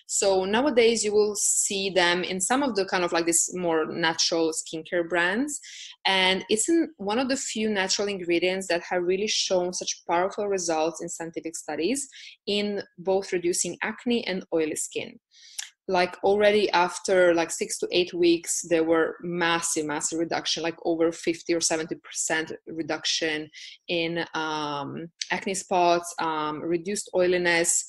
So nowadays you will see them in some of the kind of like this more natural skincare brands. And it's one of the few natural ingredients that have really shown such powerful results in scientific studies in both reducing acne and oily skin. Like already after like 6 to 8 weeks, there were massive reduction, like over 50 or 70% reduction in acne spots, reduced oiliness,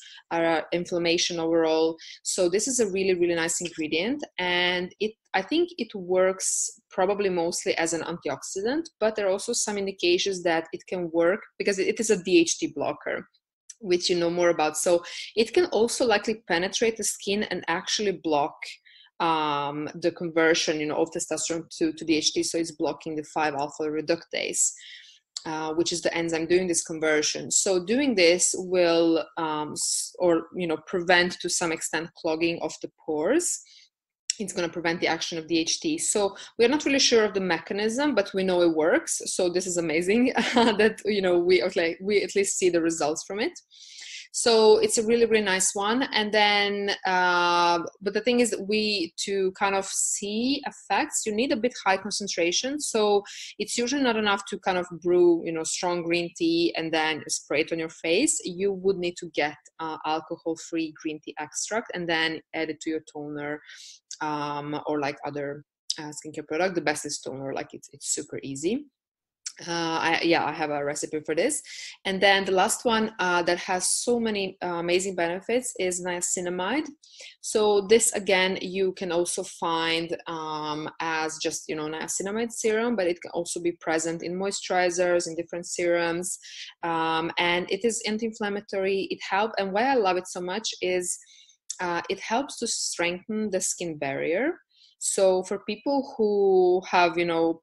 inflammation overall. So this is a really, really nice ingredient. And I think it works probably mostly as an antioxidant, but there are also some indications that it can work because it is a DHT blocker, which you know more about. So it can also likely penetrate the skin and actually block the conversion, of testosterone to DHT. So it's blocking the 5-alpha reductase, which is the enzyme doing this conversion. So doing this will, prevent to some extent clogging of the pores. It's going to prevent the action of DHT. So we're not really sure of the mechanism, but we know it works. So this is amazing that, we at least see the results from it. So it's a really, really nice one. And then, but the thing is that to kind of see effects, you need a bit high concentration. So it's usually not enough to kind of brew, strong green tea and then spray it on your face. You would need to get alcohol-free green tea extract and then add it to your toner or like other skincare product. The best is toner, like it's super easy. I have a recipe for this. And then the last one that has so many amazing benefits is niacinamide. So this again, you can also find as just, niacinamide serum, but it can also be present in moisturizers, in different serums. And it is anti-inflammatory. It helps. And why I love it so much is it helps to strengthen the skin barrier. So for people who have,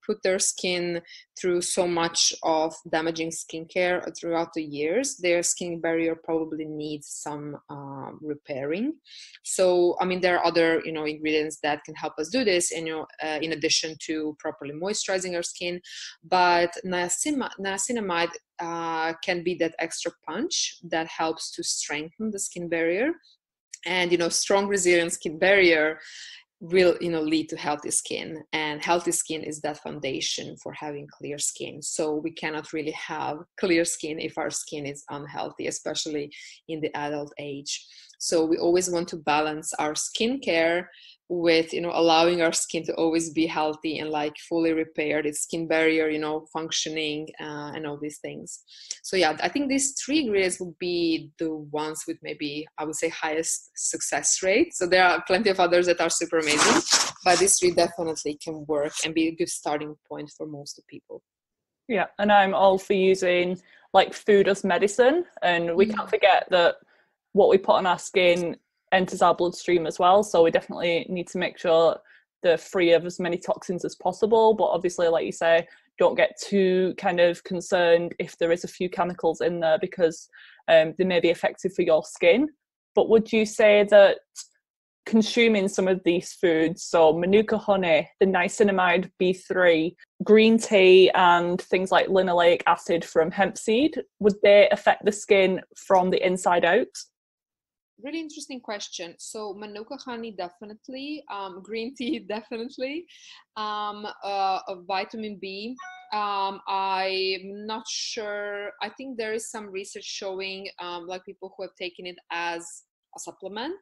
put their skin through so much of damaging skincare throughout the years, their skin barrier probably needs some repairing. So, I mean, there are other, ingredients that can help us do this, and, in addition to properly moisturizing our skin. But niacinamide can be that extra punch that helps to strengthen the skin barrier. And, strong resilient skin barrier will lead to healthy skin, and healthy skin is that foundation for having clear skin. So we cannot really have clear skin if our skin is unhealthy, especially in the adult age. So we always want to balance our skincare with allowing our skin to always be healthy and like fully repaired, its skin barrier functioning, and all these things. So yeah, I think these 3 ingredients would be the ones with maybe, I would say, highest success rate. So there are plenty of others that are super amazing, but these 3 definitely can work and be a good starting point for most of people. Yeah, and I'm all for using like food as medicine, and we can't forget that what we put on our skin enters our bloodstream as well. So we definitely need to make sure they're free of as many toxins as possible. But obviously, like you say, don't get too kind of concerned if there is a few chemicals in there, because they may be effective for your skin. But would you say that consuming some of these foods, so manuka honey, the niacinamide B3, green tea, and things like linoleic acid from hemp seed, would they affect the skin from the inside out? Really interesting question. So manuka honey, definitely. Green tea, definitely. Vitamin B. I'm not sure. I think there is some research showing like people who have taken it as a supplement,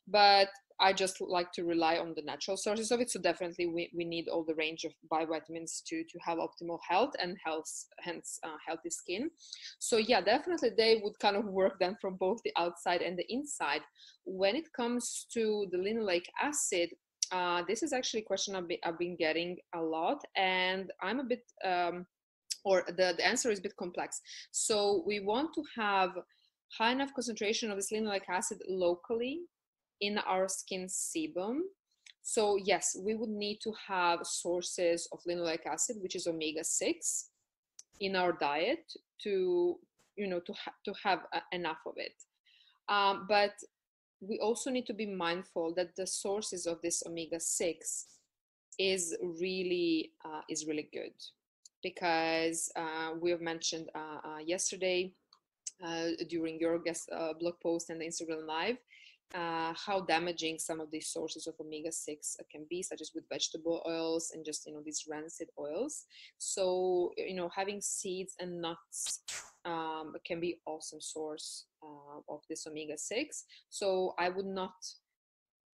but I just like to rely on the natural sources of it. So definitely we need all the range of vitamins to have optimal health and hence healthy skin. So yeah, definitely they would kind of work then from both the outside and the inside. When it comes to the linoleic acid, this is actually a question I've been getting a lot, and I'm a bit, or the answer is a bit complex. So we want to have high enough concentration of this linoleic acid locally in our skin sebum. So yes, we would need to have sources of linoleic acid, which is omega-6, in our diet to have enough of it. But we also need to be mindful that the sources of this omega-6 is really good, because we have mentioned yesterday during your guest blog post and the Instagram live, how damaging some of these sources of omega-6 can be, such as with vegetable oils and just these rancid oils. So having seeds and nuts can be awesome source of this omega-6. So I would not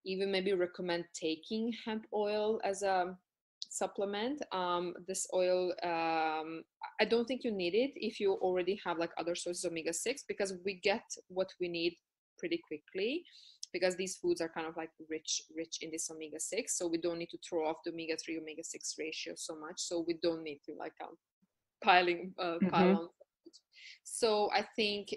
even maybe recommend taking hemp oil as a supplement. This oil, I don't think you need it if you already have like other sources of omega-6, because we get what we need pretty quickly, because these foods are kind of like rich in this omega-6. So we don't need to throw off the omega-3 omega-6 ratio so much. So we don't need to like pile on. So I think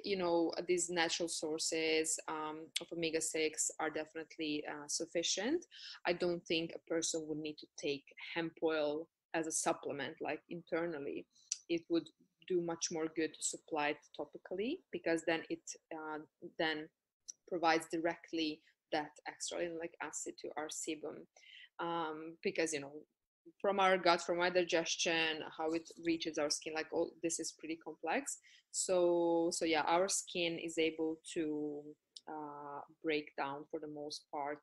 these natural sources of omega-6 are definitely sufficient. I don't think a person would need to take hemp oil as a supplement like internally. It would do much more good to supply it topically, because then it then provides directly that extra linoleic acid to our sebum, because from our gut, from our digestion, how it reaches our skin, like all this is pretty complex. So yeah, our skin is able to break down for the most part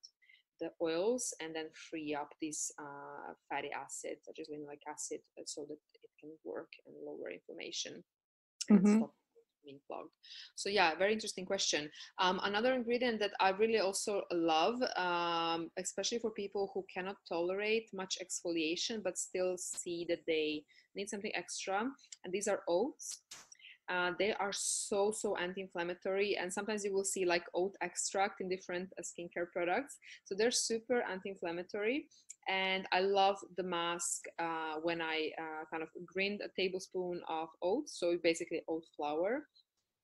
the oils and then free up these fatty acids such as linoleic acid, so that it can work and lower inflammation and stop being clogged. So yeah, very interesting question. Another ingredient that I really also love, especially for people who cannot tolerate much exfoliation but still see that they need something extra, and these are oats. They are so anti-inflammatory, and sometimes you will see like oat extract in different skincare products. So they're super anti-inflammatory, and I love the mask when I kind of grind a tablespoon of oats, so basically oat flour.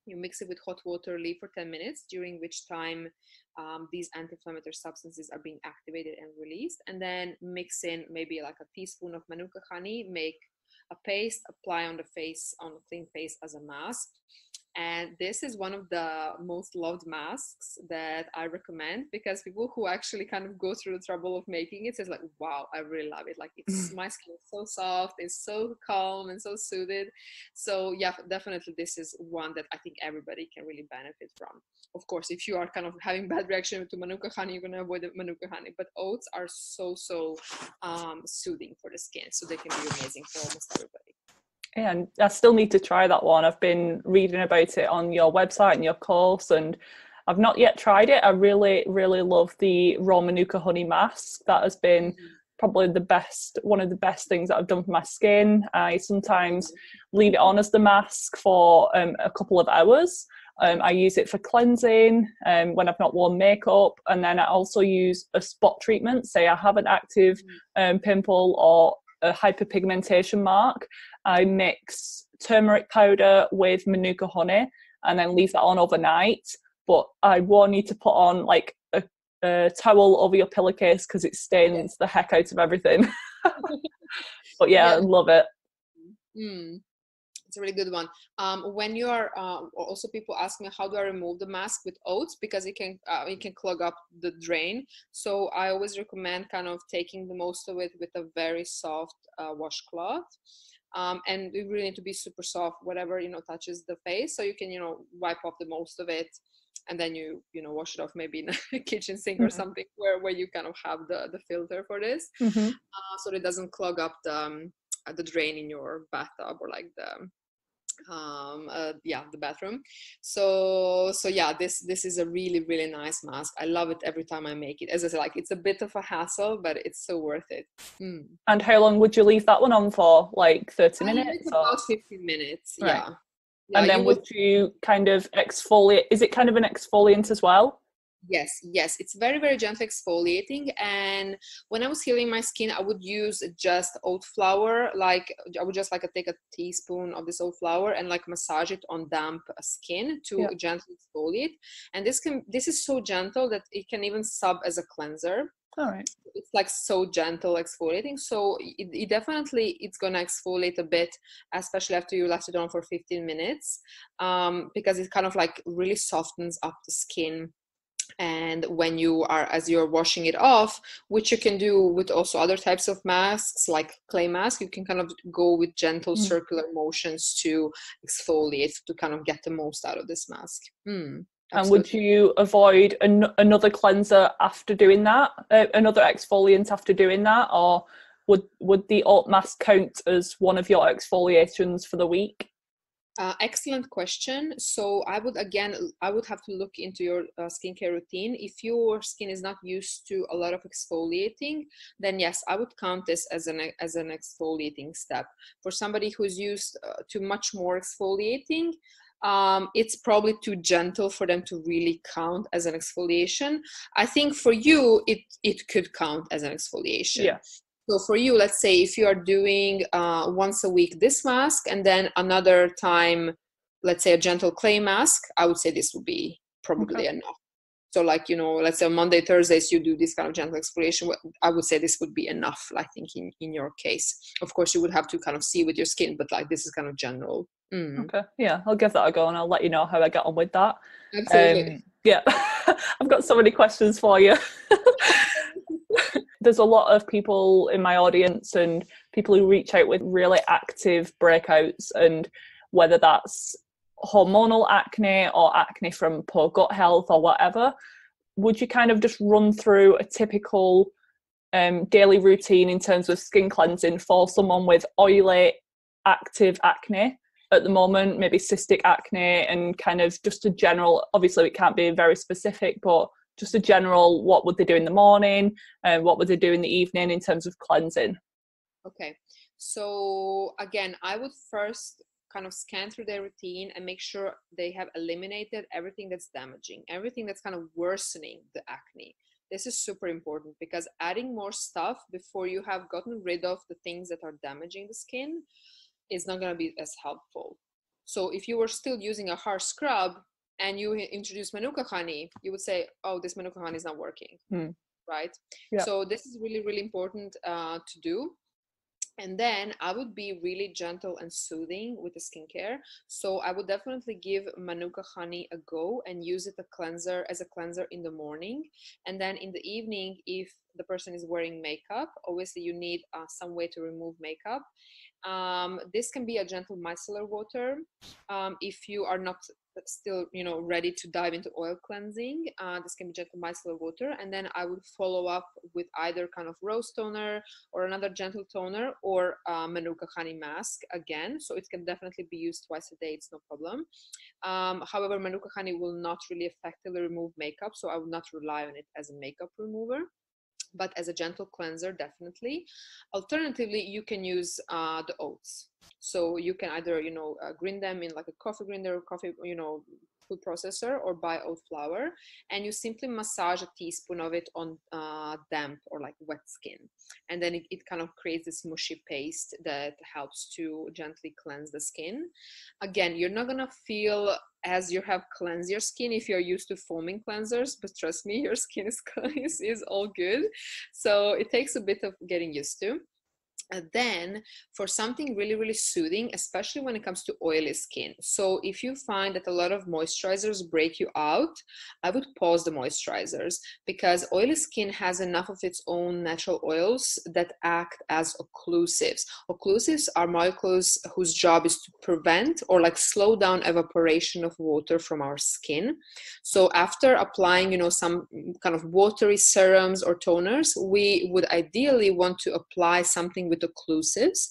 You mix it with hot water, leave for 10 minutes, during which time these anti-inflammatory substances are being activated and released, and then mix in maybe like a teaspoon of manuka honey, make a paste, apply on the face, on a clean face as a mask. And this is one of the most loved masks that I recommend, because people who actually kind of go through the trouble of making it says like, wow, I really love it. Like it's my skin is so soft, it's so calm and so soothed. So yeah, definitely this is one that I think everybody can really benefit from. Of course, if you are kind of having bad reaction to manuka honey, you're going to avoid the manuka honey, but oats are so soothing for the skin. So they can be amazing for almost everybody. Yeah, and I still need to try that one. I've been reading about it on your website and your course, and I've not yet tried it. I really love the raw manuka honey mask. That has been probably one of the best things that I've done for my skin. I sometimes leave it on as the mask for a couple of hours. I use it for cleansing when I've not worn makeup, and then I also use a spot treatment. Say I have an active pimple or a hyperpigmentation mark. I mix turmeric powder with manuka honey and then leave that on overnight. But I warn you to put on like a towel over your pillowcase, because it stains the heck out of everything. But yeah, I love it. It's a really good one. When you are also, people ask me, how do I remove the mask with oats, because it can clog up the drain. So I always recommend kind of taking the most of it with a very soft washcloth. And you really need to be super soft, whatever touches the face, so you can wipe off the most of it, and then you wash it off maybe in a kitchen sink or something where you kind of have the filter for this, so it doesn't clog up the drain in your bathtub or like the bathroom. So yeah, this is a really nice mask. I love it every time I make it. As I said, like it's a bit of a hassle, but it's so worth it. And how long would you leave that one on for? Like 30 minutes? About 15 minutes. Right. Yeah, and then would you kind of exfoliate? Is it kind of an exfoliant as well? Yes, it's very gentle exfoliating. And when I was healing my skin, I would use just oat flour. Like I would just take a teaspoon of this oat flour and like massage it on damp skin to gently exfoliate. And this is so gentle that it can even sub as a cleanser. All right. It's like so gentle exfoliating. So it definitely, it's gonna exfoliate a bit, especially after you left it on for 15 minutes, because it kind of like really softens up the skin. And when as you're washing it off, which you can do with also other types of masks like clay mask, you can kind of go with gentle circular motions to exfoliate, to kind of get the most out of this mask. And would you avoid another cleanser after doing that, another exfoliant after doing that, or would the oat mask count as one of your exfoliations for the week? Excellent question. So I would have to look into your skincare routine. If your skin is not used to a lot of exfoliating, then yes, I would count this as an exfoliating step. For somebody who's used to much more exfoliating, it's probably too gentle for them to really count as an exfoliation. I think for you, it could count as an exfoliation. Yeah. So for you, let's say if you are doing once a week this mask, and then another time, let's say a gentle clay mask, I would say this would be probably enough. So like, let's say on Monday, Thursdays, you do this kind of gentle exfoliation. I would say this would be enough, I think, in your case. Of course, you would have to kind of see with your skin, but like this is kind of general. Okay, yeah, I'll give that a go and I'll let you know how I get on with that. Absolutely. Yeah, I've got so many questions for you. There's a lot of people in my audience and people who reach out with really active breakouts, and whether that's hormonal acne or acne from poor gut health or whatever, would you kind of just run through a typical daily routine in terms of skin cleansing for someone with oily, active acne? at the moment, maybe cystic acne, and kind of just a general, obviously it can't be very specific, but just a general, what would they do in the morning and what would they do in the evening in terms of cleansing? Okay, so again, I would first kind of scan through their routine and make sure they have eliminated everything that's damaging, everything that's kind of worsening the acne. This is super important because adding more stuff before you have gotten rid of the things that are damaging the skin is not going to be as helpful. So if you were still using a harsh scrub and you introduce manuka honey, you would say, oh, this manuka honey is not working, right? Yeah. So this is really, really important to do. And then I would be really gentle and soothing with the skincare. So I would definitely give manuka honey a go and use it as a cleanser in the morning. And then in the evening, if the person is wearing makeup, obviously you need some way to remove makeup. This can be a gentle micellar water. If you are not still, ready to dive into oil cleansing, this can be gentle micellar water. And then I would follow up with either kind of rose toner or another gentle toner or manuka honey mask again. So it can definitely be used twice a day. It's no problem. However, manuka honey will not really effectively remove makeup. So I would not rely on it as a makeup remover, but as a gentle cleanser, definitely. Alternatively, you can use the oats. So you can either, grind them in like a coffee grinder or coffee, food processor, or buy oat flour, and you simply massage a teaspoon of it on damp or like wet skin. And then it kind of creates this mushy paste that helps to gently cleanse the skin. Again, you're not gonna feel as you have cleansed your skin if you're used to foaming cleansers, but trust me, your skin is all good. So it takes a bit of getting used to. And then for something really, really soothing, especially when it comes to oily skin. So if you find that a lot of moisturizers break you out, I would pause the moisturizers, because oily skin has enough of its own natural oils that act as occlusives. Occlusives are molecules whose job is to prevent or like slow down evaporation of water from our skin. So after applying, some kind of watery serums or toners, we would ideally want to apply something with occlusives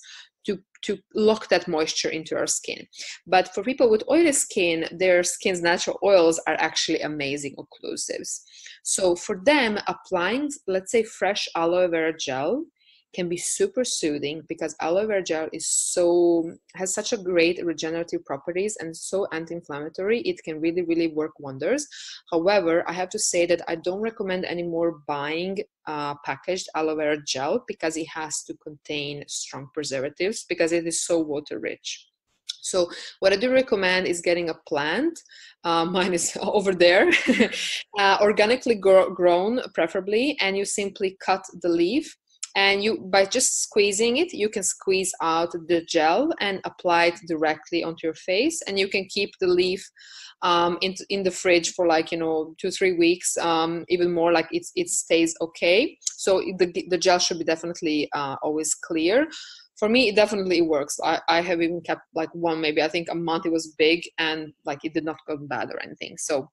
to lock that moisture into our skin. But for people with oily skin, their skin's natural oils are actually amazing occlusives. So for them, applying, let's say, fresh aloe vera gel can be super soothing, because aloe vera gel has such a great regenerative properties and so anti-inflammatory. It can really, really work wonders. However, I have to say that I don't recommend anymore buying packaged aloe vera gel, because it has to contain strong preservatives, because it is so water rich. So what I do recommend is getting a plant. Mine is over there, organically grown preferably, and you simply cut the leaf. And by just squeezing it, you can squeeze out the gel and apply it directly onto your face. And you can keep the leaf in the fridge for 2-3 weeks, even more, like it stays okay. So the gel should be definitely always clear. For me, it definitely works. I have even kept one, maybe I think a month. It was big and it did not go bad or anything. So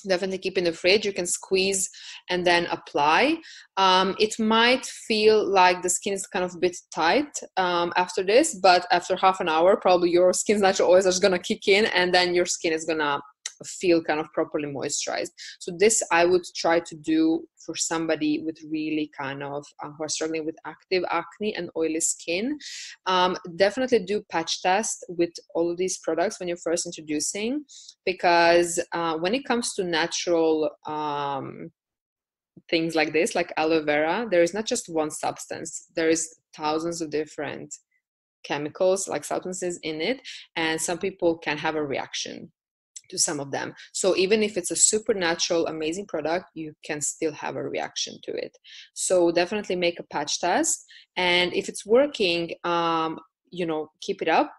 definitely keep in the fridge. You can squeeze and then apply. It might feel like the skin is kind of a bit tight after this, but after half an hour, probably your skin's natural oils are just gonna kick in, and then your skin is gonna feel kind of properly moisturized. So this I would try to do for somebody with really kind of who are struggling with active acne and oily skin. Definitely do patch test with all of these products when you're first introducing, because when it comes to natural things like this, like aloe vera, there is not just one substance. There is thousands of different chemicals, like substances in it, and some people can have a reaction to some of them. So even if it's a supernatural, amazing product, you can still have a reaction to it. So definitely make a patch test. And if it's working, keep it up.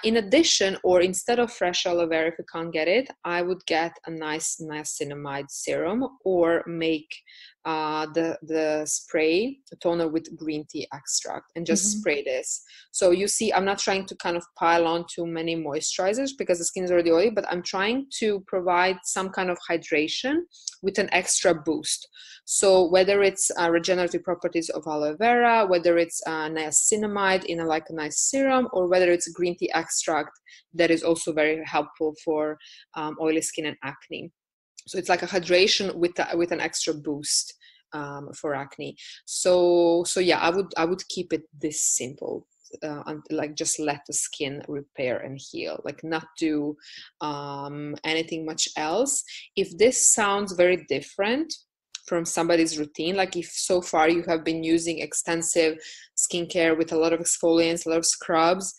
In addition, or instead of fresh aloe vera, if you can't get it, I would get a nice niacinamide serum, or make the spray toner with green tea extract, and just spray this. So you see, I'm not trying to kind of pile on too many moisturizers, because the skin is already oily, but I'm trying to provide some kind of hydration with an extra boost. So whether it's regenerative properties of aloe vera, whether it's niacinamide in a nice serum, or whether it's green green tea extract that is also very helpful for oily skin and acne. So it's like a hydration with an extra boost for acne. So yeah, I would keep it this simple. Like just let the skin repair and heal, like not do anything much else. If this sounds very different from somebody's routine, like if so far you have been using extensive skincare with a lot of exfoliants, a lot of scrubs,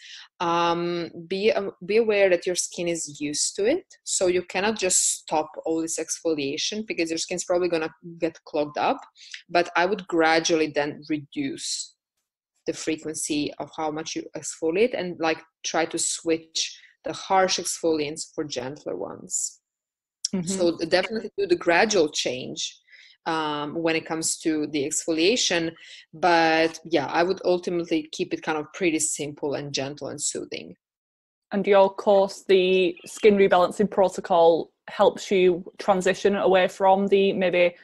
be aware that your skin is used to it. So you cannot just stop all this exfoliation because your skin's probably gonna get clogged up. But I would gradually then reduce the frequency of how much you exfoliate and like try to switch the harsh exfoliants for gentler ones. Mm-hmm. So definitely do the gradual change when it comes to the exfoliation. But yeah, I would ultimately keep it kind of pretty simple and gentle and soothing. And your course, the skin rebalancing protocol, helps you transition away from the maybe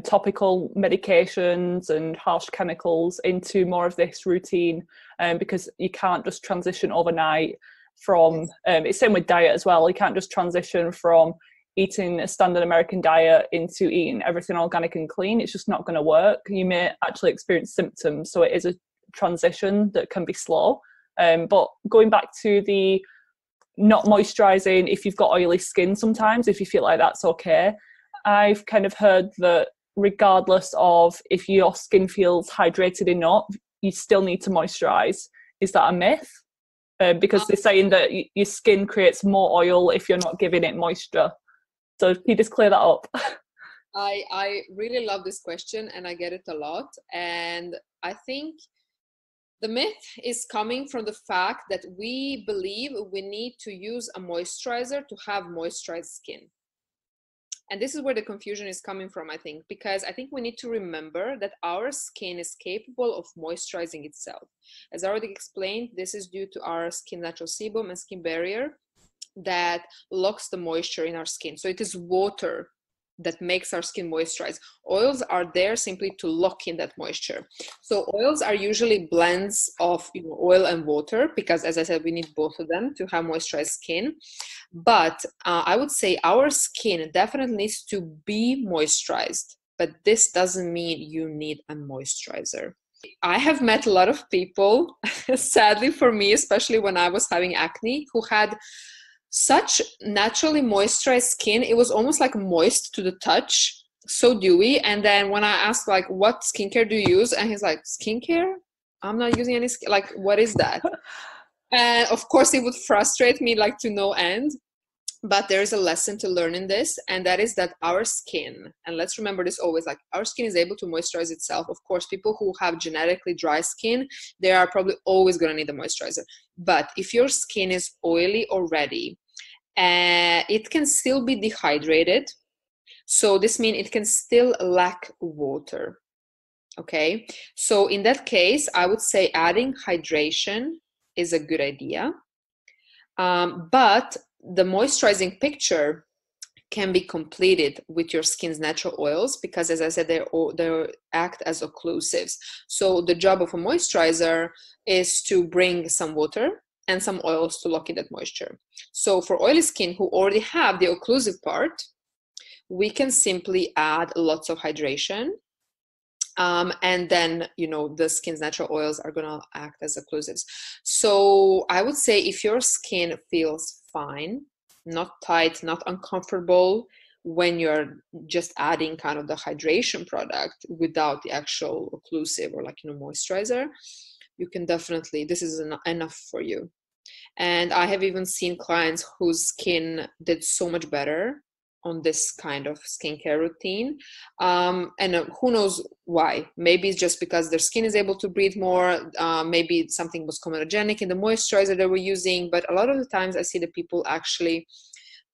topical medications and harsh chemicals into more of this routine, because you can't just transition overnight from, it's same with diet as well, you can't just transition from eating a standard American diet into eating everything organic and clean. It's just not going to work. You may actually experience symptoms, so it is a transition that can be slow. But going back to the not moisturizing if you've got oily skin, sometimes if you feel like that's okay, I've kind of heard that regardless of if your skin feels hydrated or not, you still need to moisturize. Is that a myth? Because they're saying that your skin creates more oil if you're not giving it moisture. So can you just clear that up? I really love this question and I get it a lot. And I think the myth is coming from the fact that we believe we need to use a moisturizer to have moisturized skin. And this is where the confusion is coming from, I think, because I think we need to remember that our skin is capable of moisturizing itself. As I already explained, this is due to our skin natural sebum and skin barrier that locks the moisture in our skin. So it is water that makes our skin moisturize. Oils are there simply to lock in that moisture. So oils are usually blends of oil and water because, as I said, we need both of them to have moisturized skin. But I would say our skin definitely needs to be moisturized, but this doesn't mean you need a moisturizer. I have met a lot of people, sadly for me, especially when I was having acne, who had such naturally moisturized skin. It was almost like moist to the touch, so dewy. And then when I asked like, what skincare do you use? And he's like, skincare? I'm not using any like, what is that? And of course it would frustrate me like to no end. But there is a lesson to learn in this, and that is that our skin, and let's remember this always, like our skin is able to moisturize itself. Of course, people who have genetically dry skin, they are probably always going to need a moisturizer. But if your skin is oily already, it can still be dehydrated. So this means it can still lack water. Okay, so in that case, I would say adding hydration is a good idea. But the moisturizing picture can be completed with your skin's natural oils because, as I said, they act as occlusives. So the job of a moisturizer is to bring some water and some oils to lock in that moisture. So for oily skin who already have the occlusive part, we can simply add lots of hydration. And then, the skin's natural oils are going to act as occlusives. So I would say if your skin feels fine, not tight, not uncomfortable, when you're just adding kind of the hydration product without the actual occlusive or moisturizer, you can definitely, this is enough for you. And I have even seen clients whose skin did so much better on this kind of skincare routine. And who knows why? Maybe it's just because their skin is able to breathe more. Maybe something was comedogenic in the moisturizer they were using. But a lot of the times I see that people actually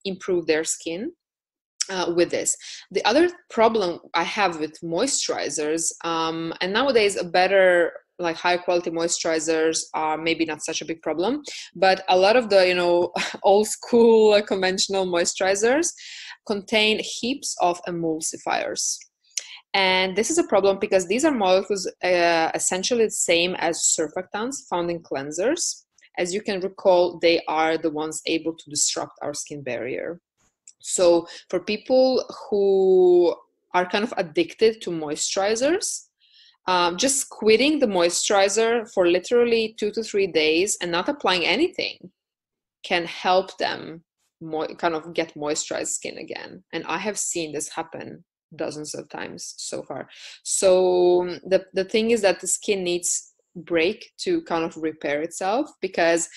improve their skin with this. The other problem I have with moisturizers, and nowadays a better higher quality moisturizers are maybe not such a big problem, but a lot of the old school conventional moisturizers contain heaps of emulsifiers. And this is a problem because these are molecules essentially the same as surfactants found in cleansers. as you can recall, they are the ones able to disrupt our skin barrier. So for people who are kind of addicted to moisturizers, just quitting the moisturizer for literally 2 to 3 days and not applying anything can help them kind of get moisturized skin again. And I have seen this happen dozens of times so far. So the thing is that the skin needs break to kind of repair itself, because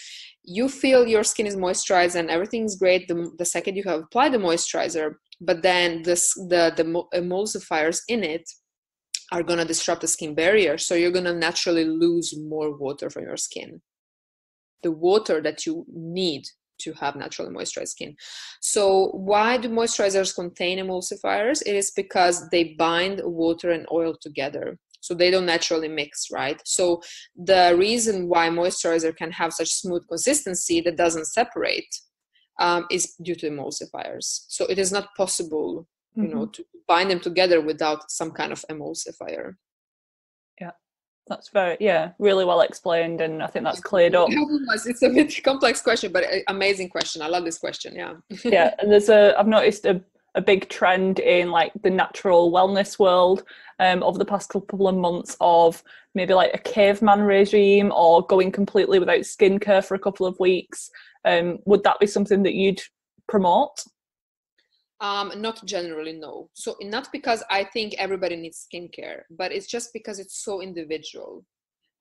you feel your skin is moisturized and everything's great the second you have applied the moisturizer, but then the emulsifiers in it are going to disrupt the skin barrier. So you're going to naturally lose more water from your skin, the water that you need to have naturally moisturized skin. So why do moisturizers contain emulsifiers? It is because they bind water and oil together. So they don't naturally mix, right? So the reason why moisturizer can have such smooth consistency that doesn't separate is due to emulsifiers. So it is not possible, you know, to bind them together without some kind of emulsifier. Yeah, that's really well explained, and I think that's cleared up. It's a bit complex question, but amazing question. I love this question. Yeah. Yeah, and I've noticed a big trend in like the natural wellness world over the past couple of months of maybe like a caveman regime or going completely without skincare for a couple of weeks. Would that be something that you'd promote? Not generally, no. So not because I think everybody needs skincare, but it's just because it's so individual.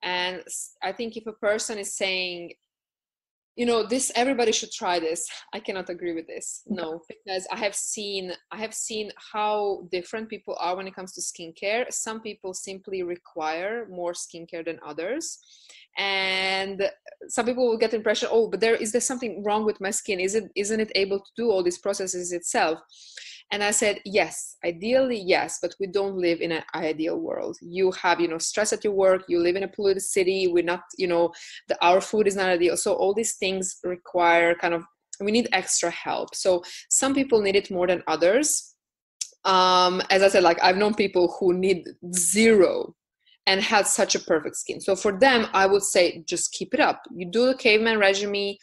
And I think if a person is saying, you know, this, everybody should try this, I cannot agree with this. No, because I have seen how different people are when it comes to skincare. Some people simply require more skincare than others. And some people will get the impression, oh, but is there something wrong with my skin? Isn't it able to do all these processes itself? And I said, yes, ideally, yes, but we don't live in an ideal world. You have, you know, stress at your work, you live in a polluted city, we're not, you know, our food is not ideal. So all these things require we need extra help. So some people need it more than others. As I said, like I've known people who need zero and had such a perfect skin. So for them, I would say, just keep it up. You do the caveman regime,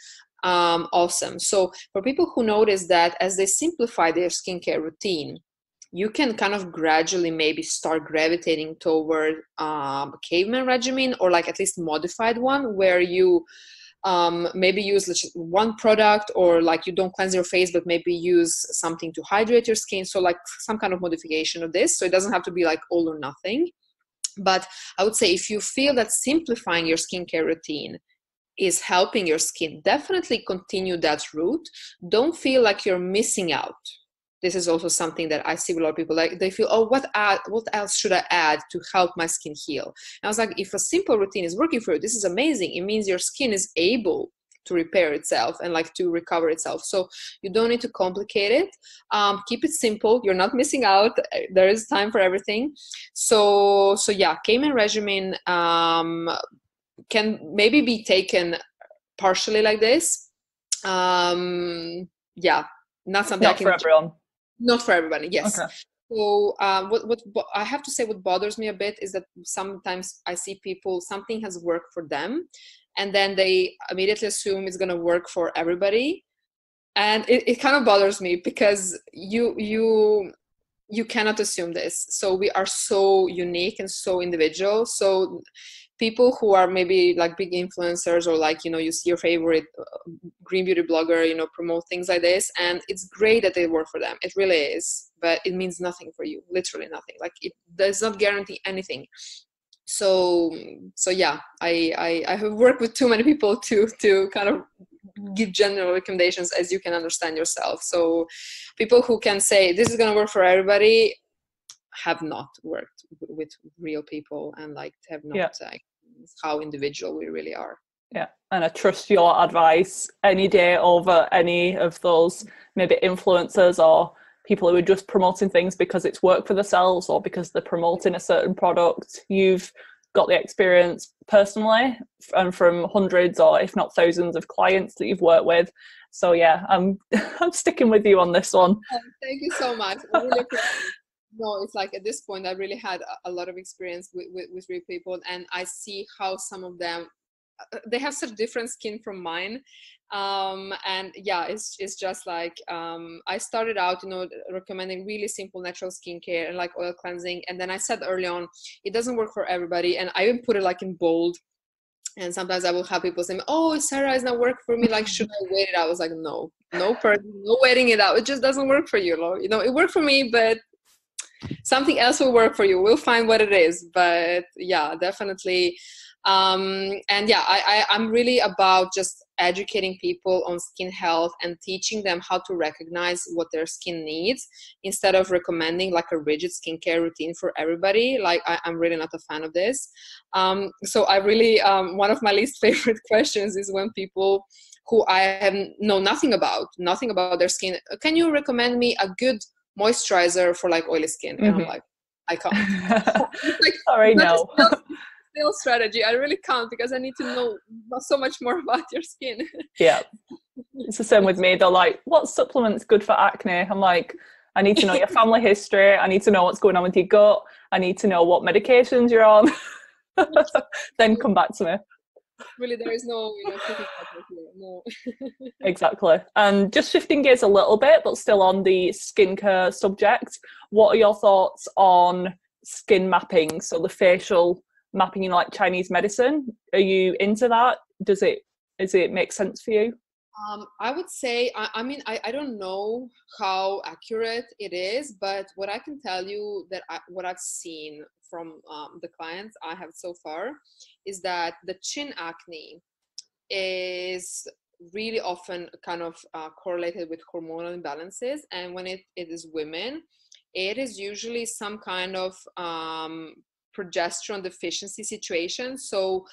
awesome. So for people who notice that as they simplify their skincare routine, you can kind of gradually maybe start gravitating toward a caveman regimen, or like at least modified one where you maybe use one product, or like you don't cleanse your face but maybe use something to hydrate your skin. So like some kind of modification of this. So it doesn't have to be like all or nothing. But I would say if you feel that simplifying your skincare routine is helping your skin, definitely continue that route. Don't feel like you're missing out. This is also something that I see with a lot of people. Like they feel, oh, what else should I add to help my skin heal? And I was like, if a simple routine is working for you, this is amazing. It means your skin is able to repair itself and like to recover itself. So you don't need to complicate it. Keep it simple. You're not missing out. There is time for everything. So yeah, caveman regimen can maybe be taken partially like this. Yeah, not something Not for everyone. Not for everybody, yes. Okay. So what I have to say, what bothers me a bit is that sometimes I see people, something has worked for them, and then they immediately assume it's going to work for everybody. And it kind of bothers me, because you cannot assume this. So we are so unique and so individual. So people who are maybe like big influencers, or like, you know, you see your favorite green beauty blogger, you know, promote things like this, and it's great that they work for them. It really is, but it means nothing for you, literally nothing. Like it does not guarantee anything. So yeah, I have worked with too many people to kind of give general recommendations, as you can understand yourself. So people who can say this is going to work for everybody have not worked with real people, and like have not how individual we really are. Yeah, and I trust your advice any day over any of those maybe influencers or people who are just promoting things because it's worked for themselves or because they're promoting a certain product. You've got the experience personally and from hundreds or if not thousands of clients that you've worked with. So yeah, I'm sticking with you on this one. Oh, thank you so much. I really appreciate it. No, it's like at this point I really had a lot of experience with real people, and I see how some of them they have such different skin from mine. And yeah, it's just like, I started out, you know, recommending really simple natural skincare and like oil cleansing. And then I said early on, it doesn't work for everybody. And I even put it like in bold. And sometimes I will have people say, oh, Sarah, it's not work for me. Like, should I wait it out? I was like, no waiting it out. It just doesn't work for you. You know, it worked for me, but something else will work for you. We'll find what it is. But yeah, definitely. And yeah, I'm really about just educating people on skin health and teaching them how to recognize what their skin needs instead of recommending like a rigid skincare routine for everybody. Like I'm really not a fan of this. So I really, one of my least favorite questions is when people who I have know nothing about their skin, can you recommend me a good moisturizer for like oily skin? And I'm like, I can't. Like, sorry, no. Sales strategy. I really can't, because I need to know so much more about your skin. Yeah, it's the same with me. They're like, what supplement's good for acne? I'm like, I need to know your family history. I need to know what's going on with your gut. I need to know what medications you're on. Then come back to me. Really, there is no, you know, cookie cutter here. No. Exactly. And just shifting gears a little bit, but still on the skincare subject, what are your thoughts on skin mapping? So the facial mapping, you know, like Chinese medicine. Are you into that? Does it make sense for you? I would say, I mean, I don't know how accurate it is, but what I can tell you that what I've seen from the clients I have so far is that the chin acne is really often kind of correlated with hormonal imbalances. And when it is women, it is usually some kind of progesterone deficiency situation. So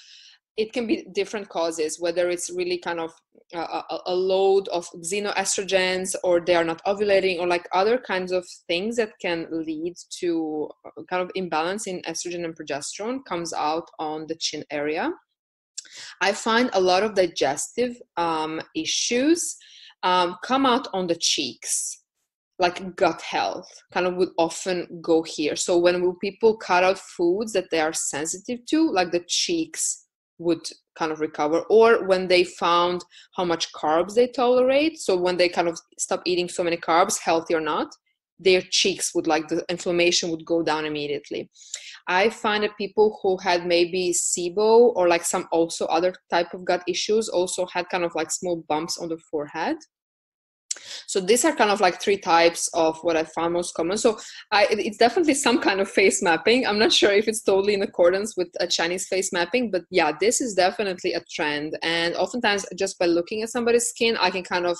it can be different causes, whether it's really kind of a load of xenoestrogens, or they are not ovulating, or like other kinds of things that can lead to kind of imbalance in estrogen and progesterone comes out on the chin area. I find a lot of digestive issues come out on the cheeks. Like gut health kind of would often go here. So when people cut out foods that they are sensitive to, like the cheeks would kind of recover, or when they found how much carbs they tolerate. So when they kind of stop eating so many carbs, healthy or not, their cheeks would, like, the inflammation would go down immediately. I find that people who had maybe SIBO or like some also other type of gut issues also had kind of like small bumps on the forehead. So these are kind of like three types of what I found most common. So it's definitely some kind of face mapping. I'm not sure if it's totally in accordance with a Chinese face mapping, but yeah, this is definitely a trend. And oftentimes just by looking at somebody's skin, I can kind of,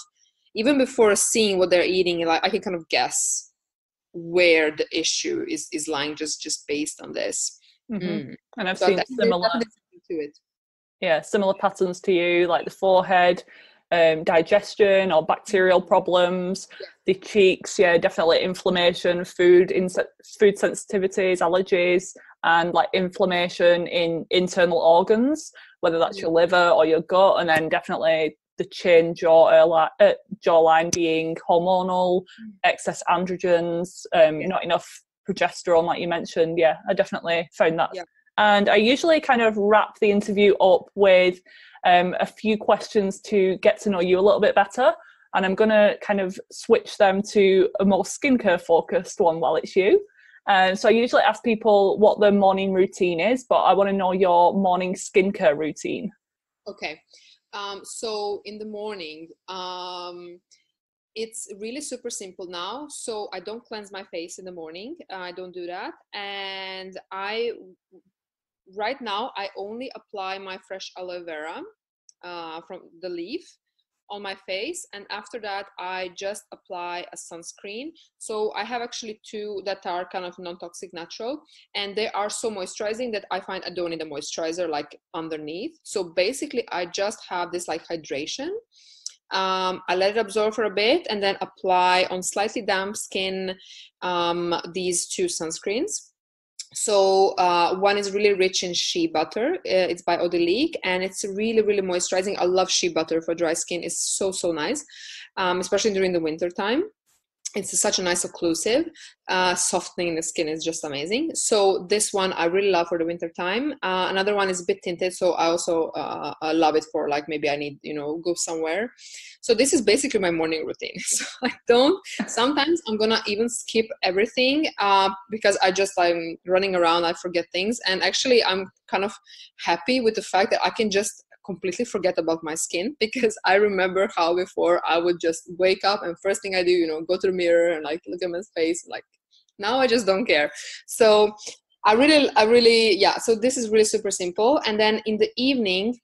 even before seeing what they're eating, like I can kind of guess where the issue is lying just based on this. And I've seen similar to it. Yeah, similar patterns to you, like the forehead, digestion or bacterial problems, the cheeks, yeah, definitely inflammation, food sensitivities, allergies, and like inflammation in internal organs, whether that's your liver or your gut, and then definitely the chin, jawline being hormonal, excess androgens, not enough progesterone, like you mentioned. Yeah, I definitely found that. Yeah. And I usually kind of wrap the interview up with a few questions to get to know you a little bit better. And I'm going to kind of switch them to a more skincare focused one while it's you. So I usually ask people what their morning routine is, but I want to know your morning skincare routine. Okay. So in the morning, it's really super simple now. So I don't cleanse my face in the morning. I don't do that. And right now, I only apply my fresh aloe vera from the leaf on my face. And after that, I just apply a sunscreen. So I have actually two that are kind of non-toxic, natural. And they are so moisturizing that I find I don't need a moisturizer like underneath. So basically, I just have this like hydration. I let it absorb for a bit and then apply on slightly damp skin these two sunscreens. So one is really rich in shea butter. It's by Linoleic, and it's really, really moisturizing. I love shea butter for dry skin. It's so nice, especially during the winter time. It's such a nice occlusive. Softening the skin is just amazing. So this one I really love for the winter time. Another one is a bit tinted, so I also love it for like maybe I need, you know, go somewhere. So this is basically my morning routine. So sometimes I'm gonna even skip everything because I'm running around, I forget things. And actually I'm kind of happy with the fact that I can just completely forget about my skin, because I remember how before I would just wake up and first thing I do, you know, go to the mirror and like look at my face. Like now I just don't care. So I really, yeah. So this is really super simple. And then in the evening,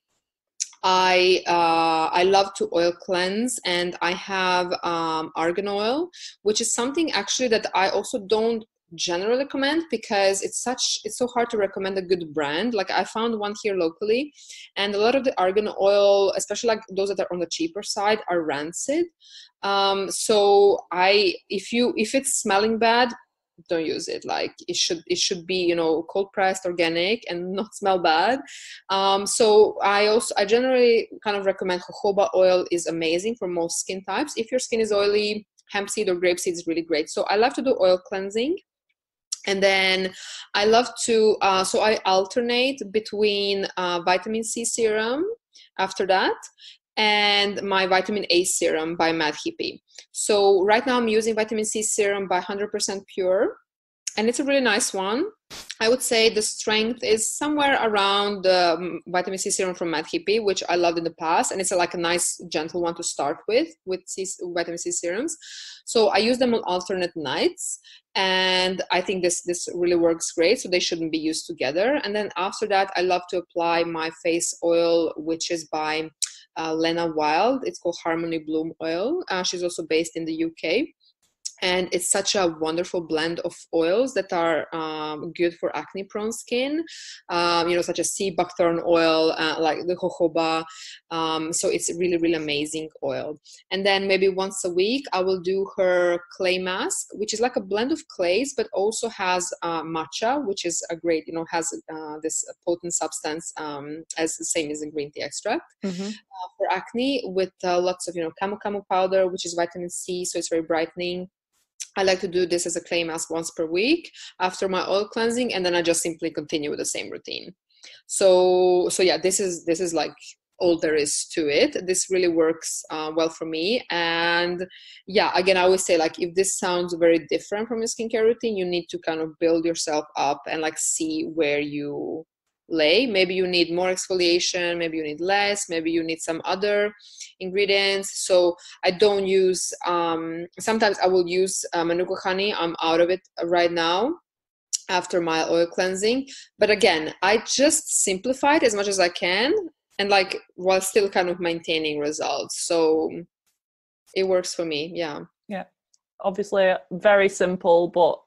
I love to oil cleanse, and I have argan oil, which is something actually that I also don't generally recommend, because it's so hard to recommend a good brand. Like I found one here locally, and a lot of the argan oil, especially like those that are on the cheaper side, are rancid. So if it's smelling bad, don't use it. Like it should be, you know, cold pressed, organic, and not smell bad. So I generally kind of recommend jojoba oil. Is amazing for most skin types. If your skin is oily, hemp seed or grape seed is really great. So I love to do oil cleansing. And then I love to, so I alternate between vitamin C serum after that, and my vitamin A serum by Mad Hippie. So right now I'm using vitamin C serum by 100% Pure, and it's a really nice one. I would say the strength is somewhere around the vitamin C serum from Mad Hippie, which I loved in the past, and it's like a nice gentle one to start with vitamin C serums. So I use them on alternate nights, and I think this really works great. So they shouldn't be used together. And then after that, I love to apply my face oil, which is by Lena Wild. It's called Harmony Bloom Oil. She's also based in the UK. And it's such a wonderful blend of oils that are good for acne prone skin, you know, such as sea buckthorn oil, like the jojoba. So it's really, really amazing oil. And then maybe once a week, I will do her clay mask, which is like a blend of clays, but also has matcha, which is a great, you know, has this potent substance as the same as in green tea extract. Mm-hmm. For acne, with lots of, you know, camu powder, which is vitamin C, so it's very brightening. I like to do this as a clay mask once per week after my oil cleansing, and then I just simply continue with the same routine. So yeah, this is like all there is to it. This really works well for me. And yeah, again, I always say, like, if this sounds very different from your skincare routine, you need to kind of build yourself up and like see where you lay. Maybe you need more exfoliation, maybe you need less, maybe you need some other ingredients. So I don't use sometimes I will use manuka honey. I'm out of it right now after my oil cleansing, but again, I just simplify it as much as I can, and like while still kind of maintaining results. So it works for me. Yeah Obviously very simple, but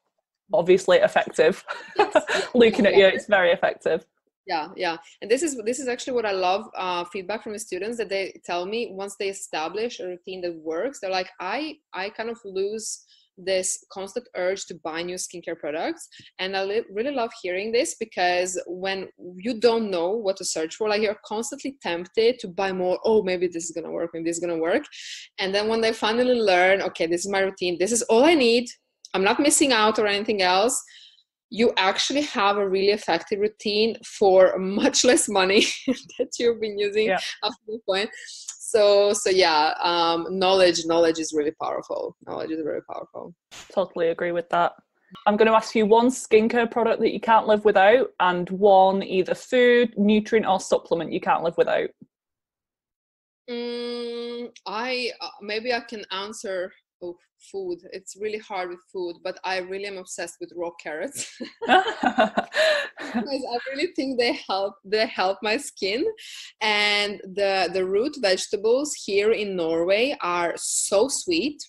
obviously effective. Yes. Looking at you, it's very effective. Yeah. And this is actually what I love, feedback from the students, that they tell me once they establish a routine that works, they're like, I kind of lose this constant urge to buy new skincare products. And I really love hearing this, because when you don't know what to search for, like, you're constantly tempted to buy more. Oh, maybe this is going to work, maybe this is going to work. And then when they finally learn, okay, this is my routine, this is all I need, I'm not missing out or anything else, you actually have a really effective routine for much less money that you've been using up to the point. So yeah, knowledge is really powerful. Knowledge is very powerful. Totally agree with that. I'm going to ask you one skincare product that you can't live without, and one either food, nutrient, or supplement you can't live without. Maybe I can answer. Oh, food. It's really hard with food, but I really am obsessed with raw carrots. Because I really think they help my skin. And the root vegetables here in Norway are so sweet.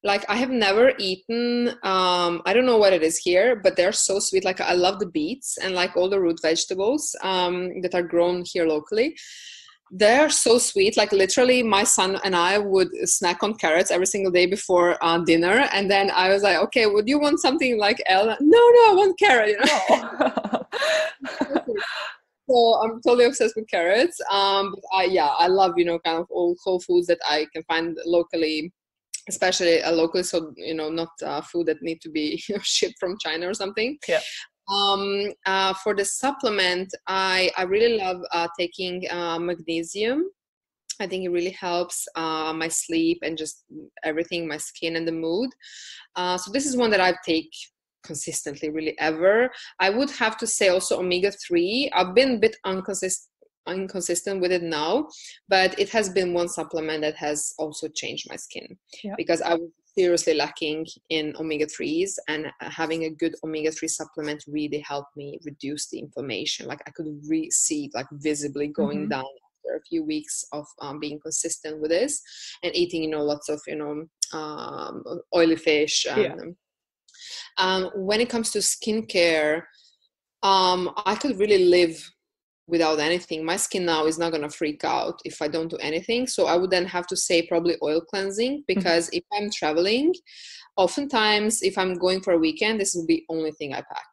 Like, I have never eaten, I don't know what it is here, but they're so sweet. Like, I love the beets and like all the root vegetables that are grown here locally. They're so sweet. Like, literally my son and I would snack on carrots every single day before dinner. And then I was like, okay, would you want something like L? No, I want carrot, you know. So I'm totally obsessed with carrots. But I love, you know, kind of all whole foods that I can find locally especially locally, so not food that need to be shipped from China or something. Yeah. For the supplement, I really love taking magnesium. I think it really helps my sleep and just everything, my skin and the mood. So this is one that I take consistently, really ever. I would have to say also omega-3. I've been a bit inconsistent with it now, but it has been one supplement that has also changed my skin, because I was seriously lacking in omega-3s, and having a good omega-3 supplement really helped me reduce the inflammation. Like I could see it like visibly going down after a few weeks of being consistent with this and eating lots of oily fish. When it comes to skincare, I could really live without anything. My skin now is not going to freak out if I don't do anything. So I would then have to say probably oil cleansing, because if I'm traveling, oftentimes if I'm going for a weekend, this is the only thing I pack.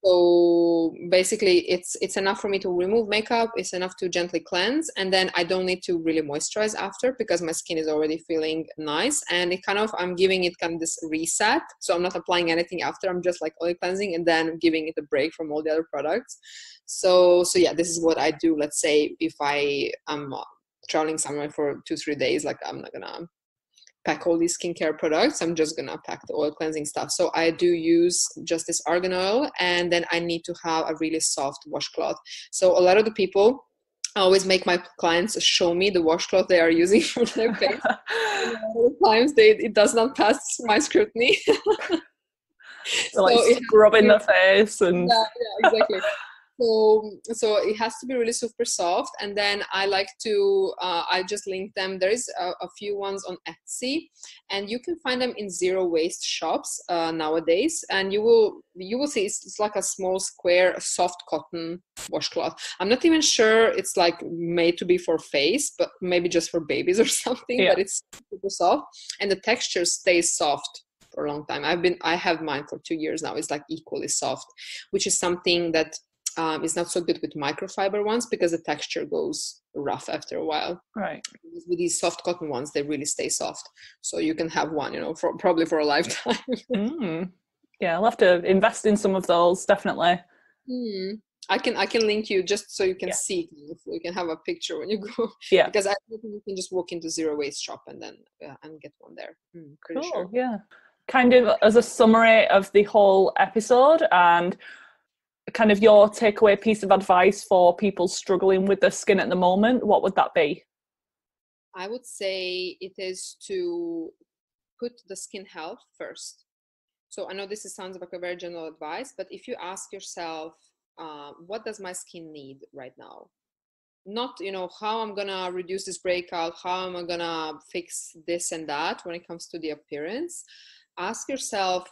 So basically it's enough for me to remove makeup. It's enough to gently cleanse, and then I don't need to really moisturize after, because my skin is already feeling nice, and I'm giving it kind of this reset. So I'm not applying anything after. I'm just like oil cleansing and then giving it a break from all the other products. So yeah, this is what I do. Let's say if I am traveling somewhere for 2-3 days, like I'm not gonna pack all these skincare products. I'm just gonna pack the oil cleansing stuff. So I do use just this argan oil, and then I need to have a really soft washcloth. So a lot of the people, I always make my clients show me the washcloth they are using for their face. And a lot of times it does not pass my scrutiny. So like scrubbing the face and yeah, exactly. So it has to be really super soft. And then I like to, I just link them. There is a few ones on Etsy, and you can find them in zero waste shops nowadays. And you will see it's like a small square soft cotton washcloth. I'm not even sure it's like made to be for face, but maybe just for babies or something. But it's super soft, and the texture stays soft for a long time. I have mine for 2 years now. It's like equally soft, which is something that is not so good with microfiber ones, because the texture goes rough after a while. Right. With these soft cotton ones, they really stay soft. So you can have one, probably for a lifetime. Yeah, I'll have to invest in some of those, definitely. I can link you just so you can see. You can have a picture when you go. Yeah. Because I think you can just walk into zero waste shop and then and get one there. Pretty cool. Sure. Yeah. Kind of as a summary of the whole episode, and kind of your takeaway piece of advice for people struggling with their skin at the moment, what would that be? I would say it is to put the skin health first. So I know this sounds like a very general advice, but if you ask yourself, what does my skin need right now? Not, how I'm gonna reduce this breakout, how am I gonna fix this and that when it comes to the appearance. Ask yourself,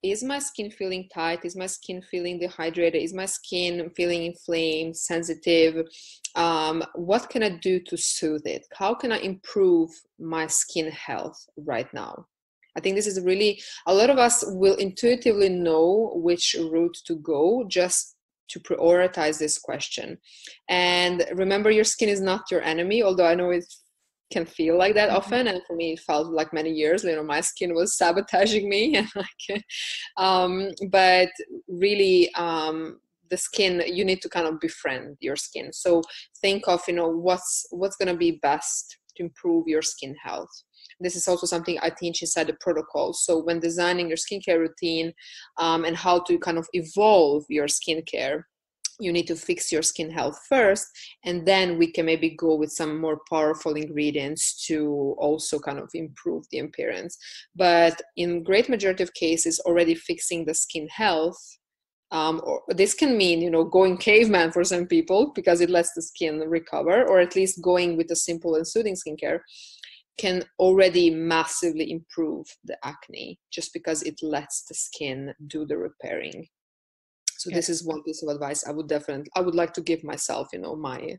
is my skin feeling tight? Is my skin feeling dehydrated? Is my skin feeling inflamed, sensitive? What can I do to soothe it? How can I improve my skin health right now? I think this is really, a lot of us will intuitively know which route to go, just to prioritize this question. And remember, your skin is not your enemy, although I know it can feel like that often, and for me it felt like many years my skin was sabotaging me, and but really the skin, you need to kind of befriend your skin. So think of what's going to be best to improve your skin health. This is also something I teach inside the protocol. So when designing your skincare routine and how to kind of evolve your skincare, you need to fix your skin health first, and then we can maybe go with some more powerful ingredients to also kind of improve the appearance. But in great majority of cases, already fixing the skin health, or this can mean, going caveman for some people, because it lets the skin recover, or at least going with a simple and soothing skincare can already massively improve the acne, just because it lets the skin do the repairing. So this is one piece of advice I would like to give myself, my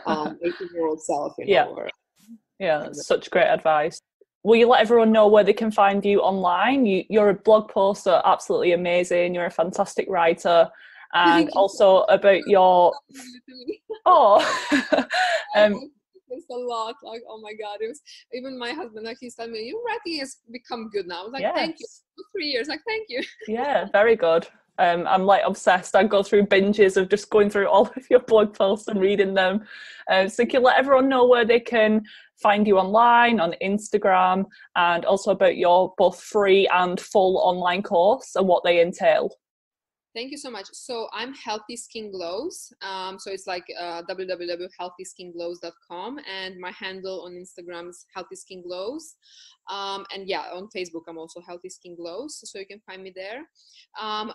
18-year-old self. That's such great advice. Will you let everyone know where they can find you online? Your blog posts are absolutely amazing. You're a fantastic writer. And also about your It's a lot. Like, oh my God. It was even my husband, like he's telling me, your writing has become good now. I was like, thank you. Yes. 3 years. Like, thank you. Yeah, very good. I'm like obsessed. I go through binges of just going through all of your blog posts and reading them. So you can let everyone know where they can find you online, on Instagram, and also about your both free and full online course and what they entail. Thank you so much. So I'm Healthy Skin Glows. So it's like www.healthyskin-glows.com, and my handle on Instagram is Healthy Skin Glows. And yeah, on Facebook, I'm also Healthy Skin Glows. So you can find me there.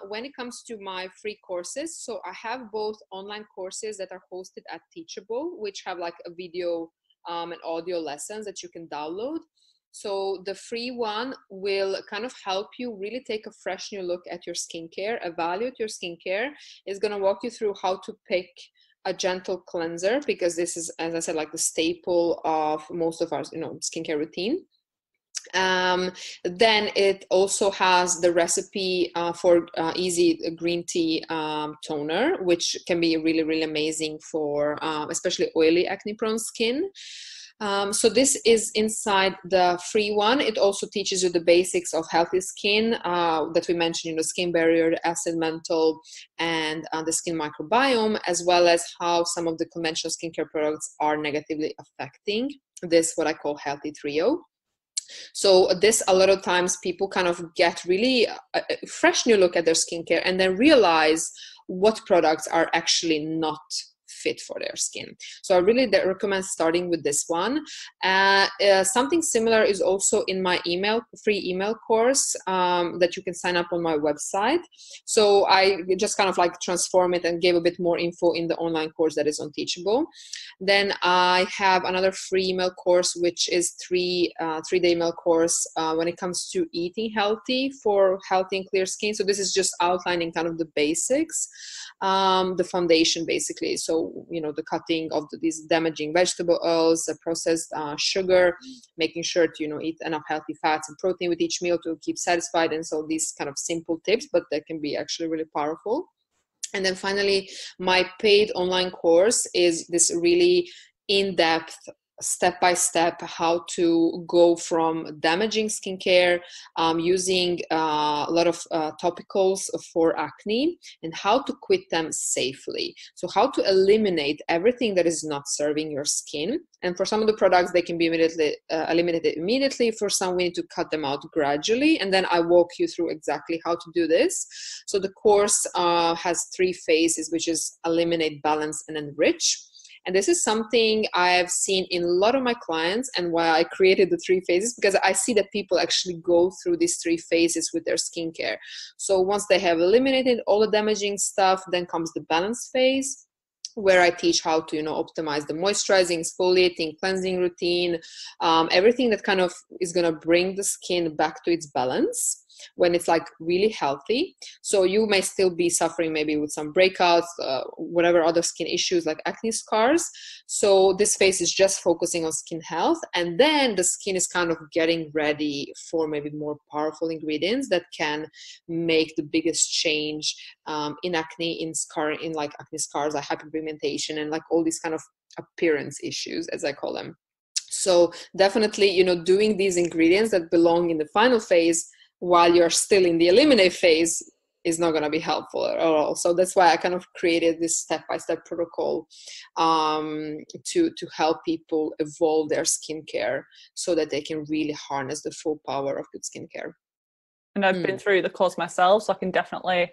When it comes to my free courses, so I have both online courses that are hosted at Teachable, which have like a video and audio lessons that you can download. So the free one will kind of help you really take a fresh new look at your skincare, evaluate your skincare. It's going to walk you through how to pick a gentle cleanser, because this is, as I said, like the staple of most of our, skincare routine. Then it also has the recipe for easy green tea toner, which can be really, really amazing for especially oily acne prone skin. So this is inside the free one. It also teaches you the basics of healthy skin that we mentioned, skin barrier, the acid mantle, and the skin microbiome, as well as how some of the conventional skincare products are negatively affecting this, what I call healthy trio. So this, a lot of times people kind of get really a fresh new look at their skincare and then realize what products are actually not fit for their skin. So I really recommend starting with this one. Something similar is also in my free email course that you can sign up on my website. So I just kind of like transform it and gave a bit more info in the online course that is on Teachable. Then I have another free email course, which is three-day email course when it comes to eating healthy for healthy and clear skin. So this is just outlining kind of the basics, the foundation basically. So, the cutting of these damaging vegetable oils, the processed sugar, making sure to, eat enough healthy fats and protein with each meal to keep satisfied. And so these kind of simple tips, but they can be actually really powerful. And then finally, my paid online course is this really in-depth, step-by-step how to go from damaging skincare using a lot of topicals for acne, and how to quit them safely. So how to eliminate everything that is not serving your skin. And for some of the products, they can be eliminated immediately. For some, we need to cut them out gradually. And then I walk you through exactly how to do this. So the course has 3 phases, which is eliminate, balance, and enrich. And this is something I've seen in a lot of my clients, and why I created the 3 phases, because I see that people actually go through these 3 phases with their skincare. So once they have eliminated all the damaging stuff, then comes the balance phase, where I teach how to, optimize the moisturizing, exfoliating, cleansing routine, everything that kind of is going to bring the skin back to its balance when it's like really healthy. So you may still be suffering maybe with some breakouts, whatever other skin issues like acne scars. So this phase is just focusing on skin health. And then the skin is kind of getting ready for maybe more powerful ingredients that can make the biggest change in acne, in like acne scars, like hyperpigmentation, and like all these kind of appearance issues, as I call them. So definitely, doing these ingredients that belong in the final phase while you're still in the eliminate phase is not going to be helpful at all. So that's why I kind of created this step-by-step protocol to help people evolve their skincare so that they can really harness the full power of good skincare. And I've been through the course myself, so I can definitely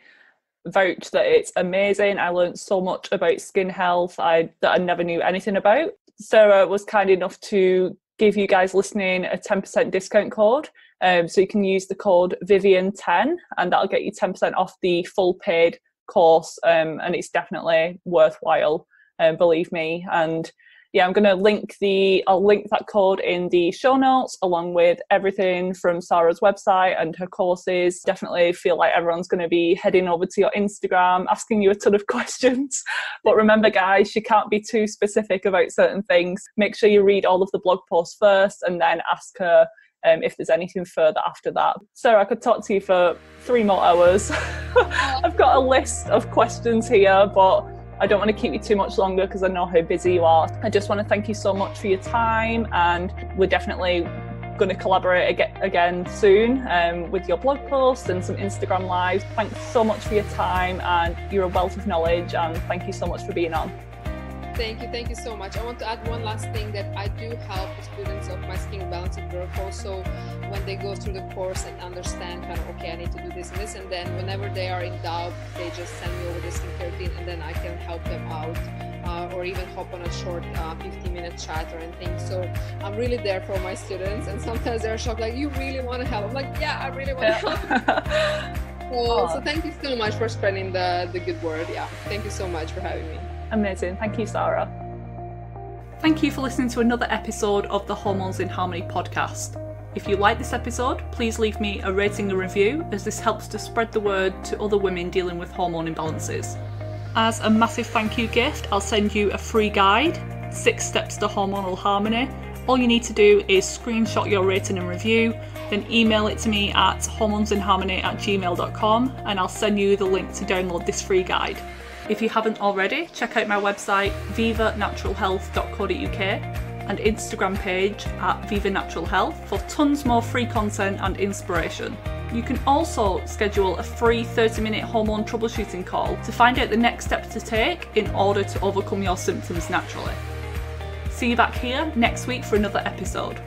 vouch that it's amazing. I learned so much about skin health that I never knew anything about. Sarah was kind enough to give you guys listening a 10% discount code. So you can use the code Vivian10, and that'll get you 10% off the full paid course. And it's definitely worthwhile, believe me. And yeah, I'm going to I'll link that code in the show notes, along with everything from Sara's website and her courses. Definitely feel like everyone's going to be heading over to your Instagram, asking you a ton of questions. But remember, guys, you can't be too specific about certain things. Make sure you read all of the blog posts first, and then ask her if there's anything further after that. Sarah, I could talk to you for 3 more hours. I've got a list of questions here, but I don't want to keep you too much longer because I know how busy you are. I just want to thank you so much for your time, and we're definitely going to collaborate again soon with your blog posts and some Instagram lives. Thanks so much for your time, and you're a wealth of knowledge, and thank you so much for being on. Thank you so much. I want to add one last thing, that I do help the students of my Skin Rebalancing protocol. So when they go through the course and understand kind of, okay, I need to do this and this, and then whenever they are in doubt, they just send me over the skincare routine, and then I can help them out, or even hop on a short 15-minute chat or anything. So I'm really there for my students, and sometimes they're shocked, like, you really want to help? I'm like, yeah, I really want to help. So thank you so much for spreading the good word. Yeah, thank you so much for having me. Amazing. Thank you, Sara. Thank you for listening to another episode of the Hormones in Harmony podcast. If you like this episode, please leave me a rating and review, as this helps to spread the word to other women dealing with hormone imbalances. As a massive thank you gift, I'll send you a free guide, 6 Steps to Hormonal Harmony. All you need to do is screenshot your rating and review, then email it to me at hormonesinharmony@gmail.com, and I'll send you the link to download this free guide. If you haven't already, check out my website vivanaturalhealth.co.uk and Instagram page at Viva Natural Health for tons more free content and inspiration. You can also schedule a free 30-minute hormone troubleshooting call to find out the next steps to take in order to overcome your symptoms naturally. See you back here next week for another episode.